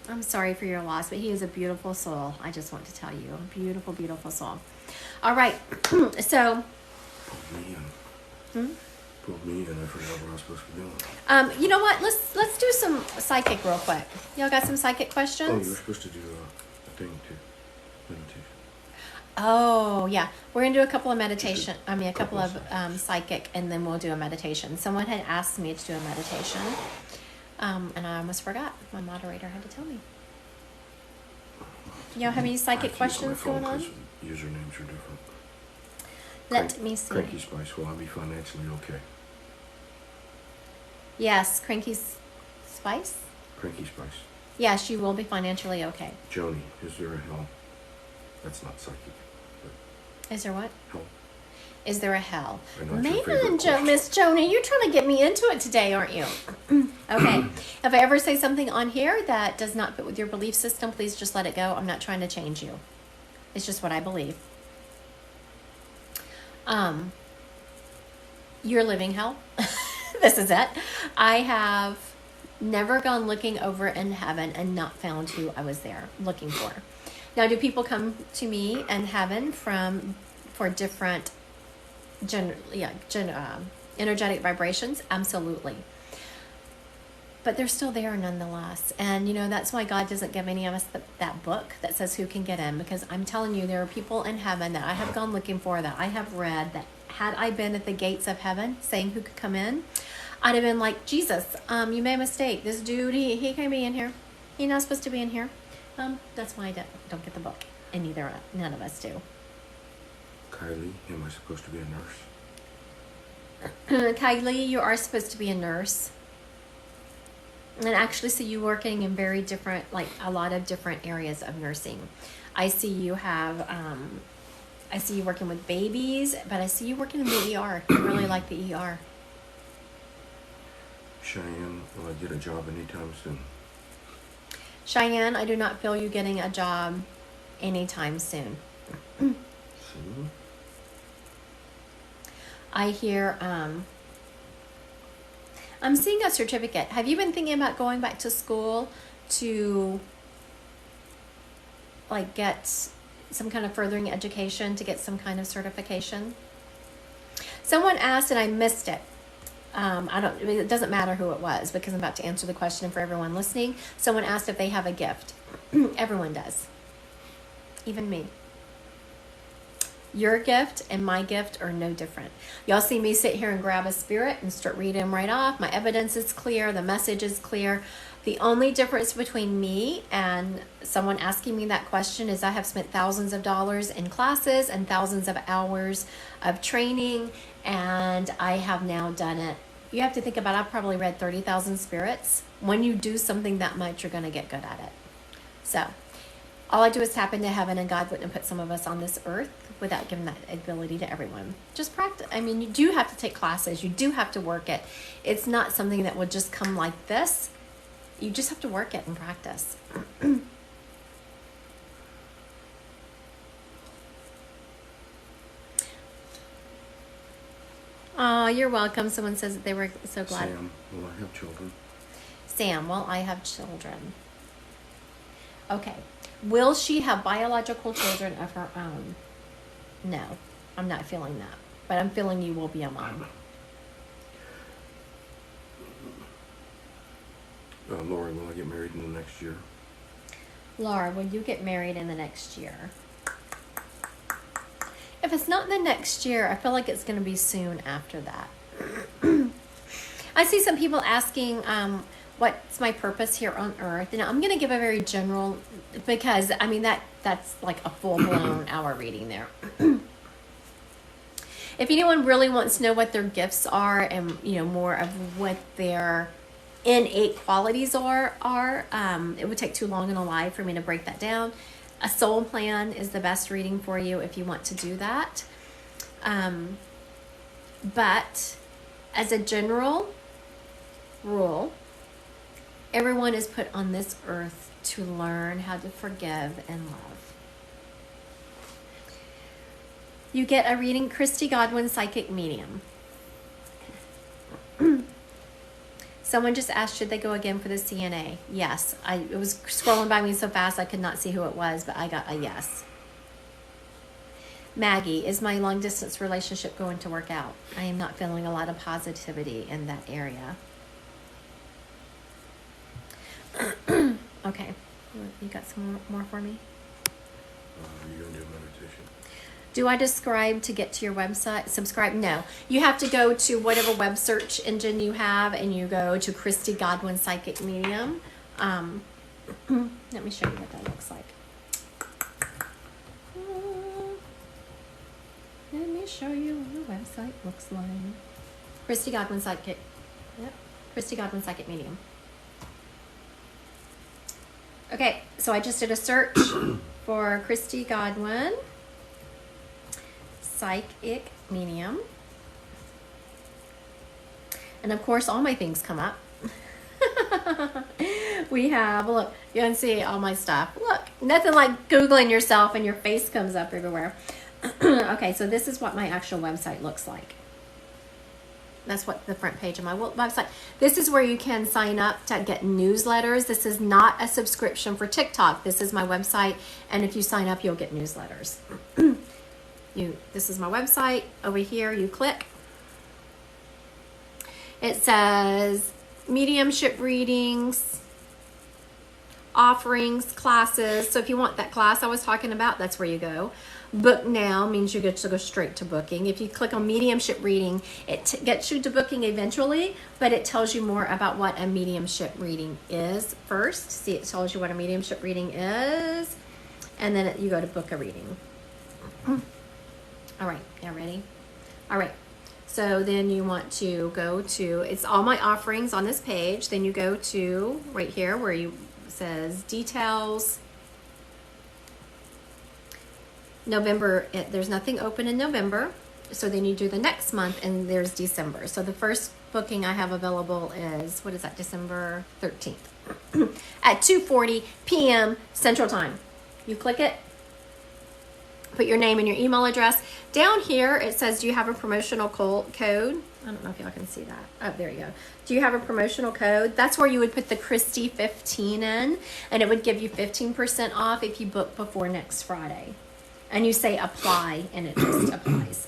I'm sorry for your loss, but he is a beautiful soul. I just want to tell you, a beautiful, beautiful soul. All right, so. Put me in. I forgot what I was supposed to be doing. You know what? Let's do some psychic real quick. Y'all got some psychic questions? Oh, you were supposed to do a thing too. Meditation. Oh, yeah. We're going to do a couple of meditation. I mean, a couple of psychic, and then we'll do a meditation. Someone had asked me to do a meditation, and I almost forgot. My moderator had to tell me. Y'all have any psychic questions going on? Usernames are different. Let me see. Cranky Spice, will I be financially okay? Yes, Cranky Spice? Cranky Spice. Yes, you will be financially okay. Joni, is there a hell? That's not psychic. Is there what? Hell. Is there a hell? Man, Miss Joni, you're trying to get me into it today, aren't you? Okay. If I ever say something on here that does not fit with your belief system, please just let it go. I'm not trying to change you. It's just what I believe. You're living hell. This is it. I have never gone looking over in heaven and not found who I was there looking for. Now, do people come to me in heaven for different energetic vibrations? Absolutely. But they're still there nonetheless. And, you know, that's why God doesn't give any of us that book that says who can get in. Because I'm telling you, there are people in heaven that I have gone looking for, that I have read, that had I been at the gates of heaven saying who could come in, I'd have been like, Jesus, you made a mistake. This dude, he can't be in here. He's not supposed to be in here. That's why I don't get the book. And none of us do. Kylie, am I supposed to be a nurse? Kylie, you are supposed to be a nurse. And actually see you working in very different, like a lot of different areas of nursing. I see you I see you working with babies, but I see you working in the ER. I really like the ER. Cheyenne, will I get a job anytime soon? Cheyenne, I do not feel you getting a job anytime soon. Soon? I hear, I'm seeing a certificate. Have you been thinking about going back to school to like get some kind of furthering education, to get some kind of certification? Someone asked and I missed it. It doesn't matter who it was because I'm about to answer the question for everyone listening. Someone asked if they have a gift. Everyone does. Even me. Your gift and my gift are no different. Y'all see me sit here and grab a spirit and start reading them right off. My evidence is clear. The message is clear. The only difference between me and someone asking me that question is I have spent thousands of dollars in classes and thousands of hours of training, and I have now done it. You have to think about, I've probably read 30,000 spirits. When you do something that much, you're going to get good at it. So all I do is tap into heaven, and God wouldn't have put some of us on this earth without giving that ability to everyone. Just practice. I mean, you do have to take classes. You do have to work it. It's not something that will just come like this. You just have to work it and practice. Oh, you're welcome. Someone says that they were so glad. Sam, will I have children? Sam, well, I have children. Okay. Will she have biological children of her own? No, I'm not feeling that. But I'm feeling you will be a mom. Laura, will I get married in the next year? Laura, will you get married in the next year? If it's not in the next year, I feel like it's going to be soon after that. I see some people asking, what's my purpose here on earth? And I'm going to give a very general, because I mean, that's like a full-blown hour reading there. If anyone really wants to know what their gifts are and, you know, more of what their innate qualities are, it would take too long in a life for me to break that down. A soul plan is the best reading for you if you want to do that. But as a general rule, everyone is put on this earth to learn how to forgive and love. You get a reading, Christy Godwin, Psychic Medium. Someone just asked, should they go again for the CNA? Yes. It was scrolling by me so fast I could not see who it was, but I got a yes. Maggie, is my long distance relationship going to work out? I am not feeling a lot of positivity in that area. Okay. You got some more for me? You're going to do meditation? Do I describe to get to your website? Subscribe? No. You have to go to whatever web search engine you have, and you go to Christy Godwin Psychic Medium. Let me show you what that looks like. Let me show you what the website looks like. Christy Godwin Psychic. Yep. Christy Godwin Psychic Medium. Okay, so I just did a search for Christy Godwin Psychic Medium. And of course, all my things come up. We have, look, you can see all my stuff. Look, nothing like Googling yourself and your face comes up everywhere. Okay, so this is what my actual website looks like. That's what the front page of my website. This is where you can sign up to get newsletters. This is not a subscription for TikTok. This is my website, and if you sign up, you'll get newsletters. This is my website. Over here, you click. It says mediumship readings, offerings, classes. So if you want that class I was talking about, that's where you go. Book now means you get to go straight to booking. If you click on mediumship reading, it gets you to booking eventually, but it tells you more about what a mediumship reading is first. See, it tells you what a mediumship reading is, and then you go to book a reading. All right, y'all ready? All right, so then you want to go to, it's all my offerings on this page. Then you go to right here where you says details. November, there's nothing open in November. So then you do the next month and there's December. So the first booking I have available is, what is that, December 13th at 2:40 p.m. Central Time. You click it, put your name and your email address. Down here it says, do you have a promotional code? I don't know if y'all can see that. Oh, there you go. Do you have a promotional code? That's where you would put the Christy 15 in, and it would give you 15% off if you book before next Friday. And you say apply, and it just applies.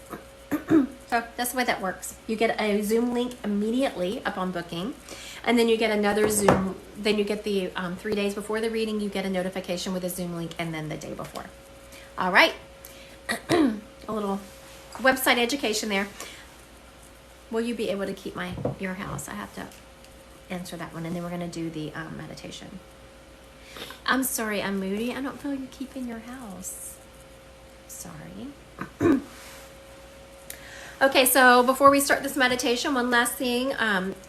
So that's the way that works. You get a Zoom link immediately upon booking, and then you get another Zoom. Then you get the 3 days before the reading, you get a notification with a Zoom link, and then the day before. All right, a little website education there. Will you be able to keep your house? I have to answer that one, and then we're going to do the meditation. I'm sorry, I'm moody. I don't feel you keeping your house. Sorry. Okay, so before we start this meditation, one last thing.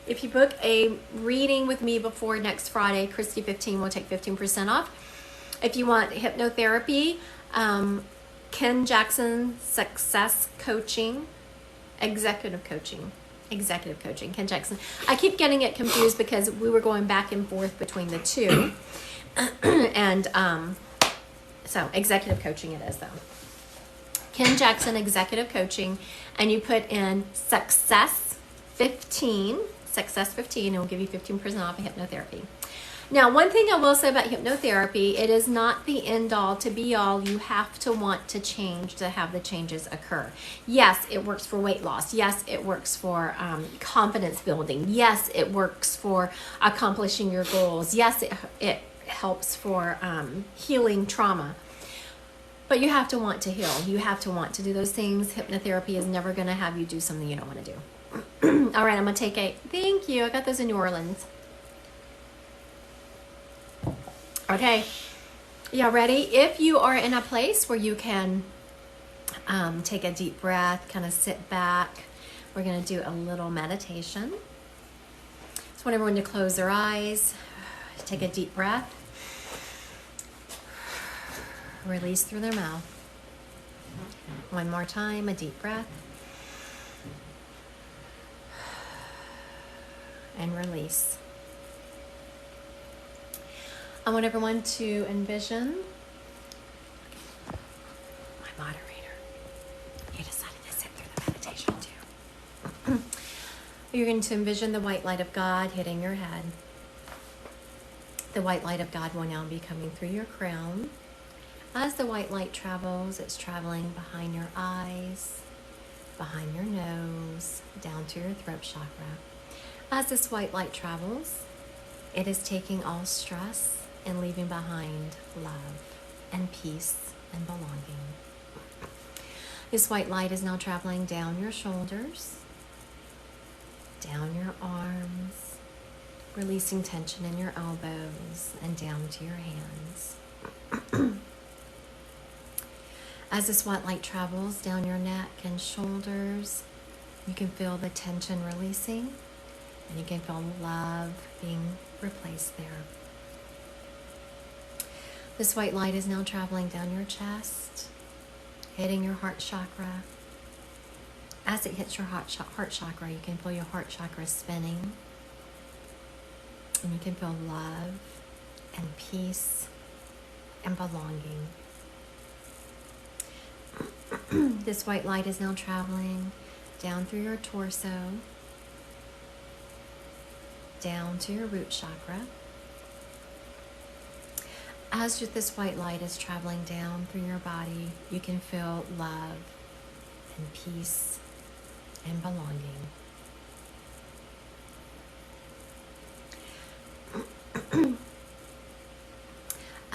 If you book a reading with me before next Friday, Christy 15 will take 15% off. If you want hypnotherapy, Ken Jackson Success Coaching, Executive Coaching, Ken Jackson. I keep getting it confused because we were going back and forth between the two. And so Executive Coaching it is, though. Ken Jackson Executive Coaching, and you put in Success 15, and it will give you 15% off of hypnotherapy. Now, one thing I will say about hypnotherapy, it is not the end all to be all. You have to want to change to have the changes occur. Yes, it works for weight loss. Yes, it works for confidence building. Yes, it works for accomplishing your goals. Yes, it helps for healing trauma. But you have to want to heal. You have to want to do those things. Hypnotherapy is never going to have you do something you don't want to do. All right, I'm going to take a... Thank you. I got those in New Orleans. Okay. Y'all ready? If you are in a place where you can take a deep breath, kind of sit back, we're going to do a little meditation. Just want everyone to close their eyes. Take a deep breath. Release through their mouth. One more time, a deep breath. And release. I want everyone to envision my moderator. You decided to sit through the meditation too. You're going to envision the white light of God hitting your head. The white light of God will now be coming through your crown. As the white light travels, it's traveling behind your eyes, behind your nose, down to your throat chakra. As this white light travels, it is taking all stress and leaving behind love and peace and belonging. This white light is now traveling down your shoulders, down your arms, releasing tension in your elbows and down to your hands. As this white light travels down your neck and shoulders, you can feel the tension releasing, and you can feel love being replaced there. This white light is now traveling down your chest, hitting your heart chakra. As it hits your heart chakra, you can feel your heart chakra spinning, and you can feel love and peace and belonging. This white light is now traveling down through your torso, down to your root chakra. As this white light is traveling down through your body, you can feel love and peace and belonging.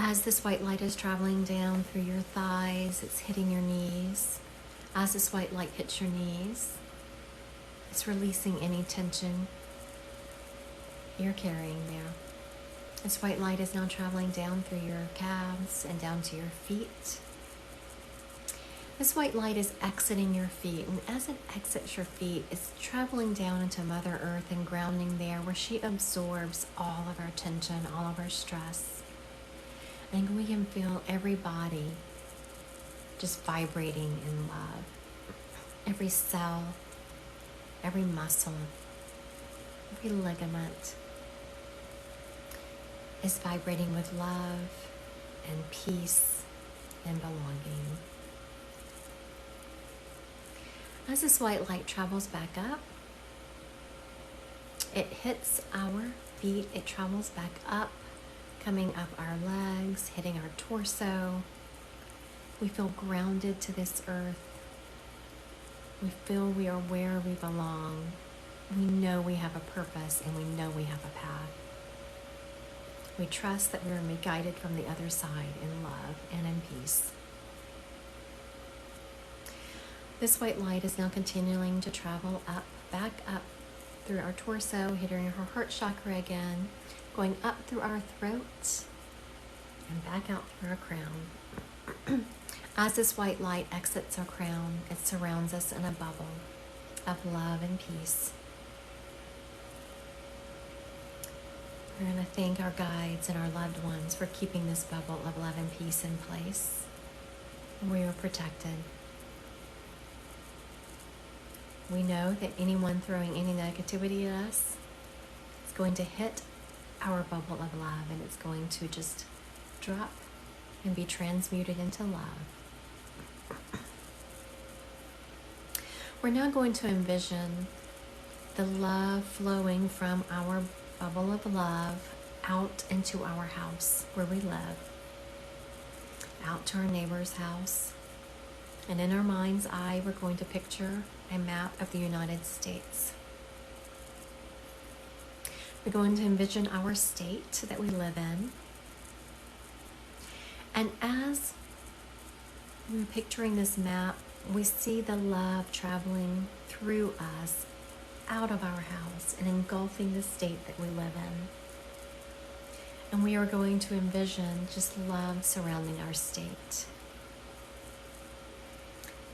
As this white light is traveling down through your thighs, it's hitting your knees. As this white light hits your knees, it's releasing any tension you're carrying there. This white light is now traveling down through your calves and down to your feet. This white light is exiting your feet, and as it exits your feet, it's traveling down into Mother Earth and grounding there, where she absorbs all of our tension, all of our stress. And we can feel every body just vibrating in love. Every cell, every muscle, every ligament is vibrating with love and peace and belonging. As this white light travels back up, it hits our feet, it travels back up, coming up our legs, hitting our torso. We feel grounded to this earth. We feel we are where we belong. We know we have a purpose and we know we have a path. We trust that we are guided from the other side in love and in peace. This white light is now continuing to travel up, back up through our torso, hitting our heart chakra again, going up through our throat and back out through our crown. As this white light exits our crown, it surrounds us in a bubble of love and peace. We're going to thank our guides and our loved ones for keeping this bubble of love and peace in place. We are protected. We know that anyone throwing any negativity at us is going to hit our bubble of love, and it's going to just drop and be transmuted into love. We're now going to envision the love flowing from our bubble of love out into our house where we live, out to our neighbor's house. And in our mind's eye, we're going to picture a map of the United States. We're going to envision our state that we live in. And as we're picturing this map, we see the love traveling through us, out of our house, and engulfing the state that we live in. And we are going to envision just love surrounding our state.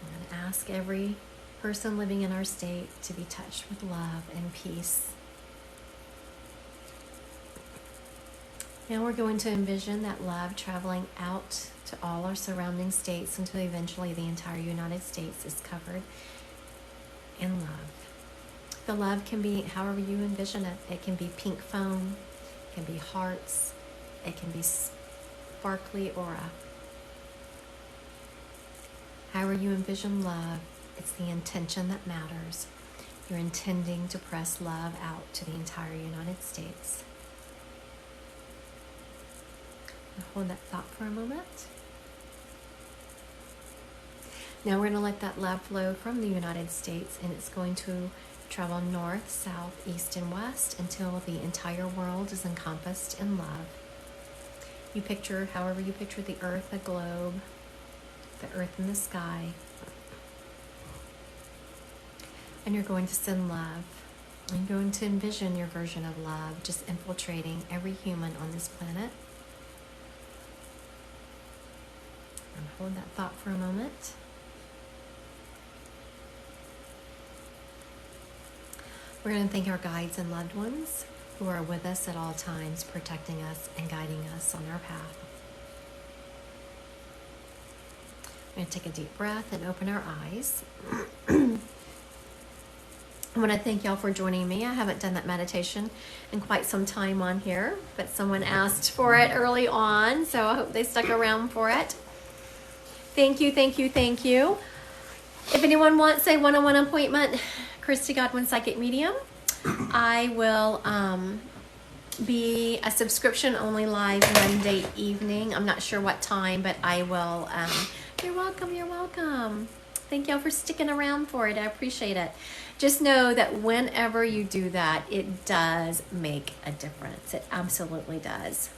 I'm going to ask every person living in our state to be touched with love and peace. Now we're going to envision that love traveling out to all our surrounding states until eventually the entire United States is covered in love. The love can be however you envision it. It can be pink foam, it can be hearts, it can be sparkly aura. However you envision love, it's the intention that matters. You're intending to press love out to the entire United States. Hold that thought for a moment. Now we're going to let that love flow from the United States, and it's going to travel north, south, east, and west until the entire world is encompassed in love. You picture, however you picture the earth, a globe, the earth in the sky. And you're going to send love. You're going to envision your version of love just infiltrating every human on this planet. And hold that thought for a moment. We're going to thank our guides and loved ones who are with us at all times, protecting us and guiding us on our path. We're going to take a deep breath and open our eyes. I want to thank y'all for joining me. I haven't done that meditation in quite some time on here, but someone asked for it early on, so I hope they stuck around for it. Thank you, thank you, thank you. If anyone wants a one-on-one appointment, Christy Godwin Psychic Medium, I will be a subscription-only live Monday evening. I'm not sure what time, but I will. You're welcome, you're welcome. Thank y'all for sticking around for it. I appreciate it. Just know that whenever you do that, it does make a difference. It absolutely does.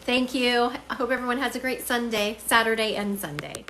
Thank you. I hope everyone has a great Saturday and Sunday.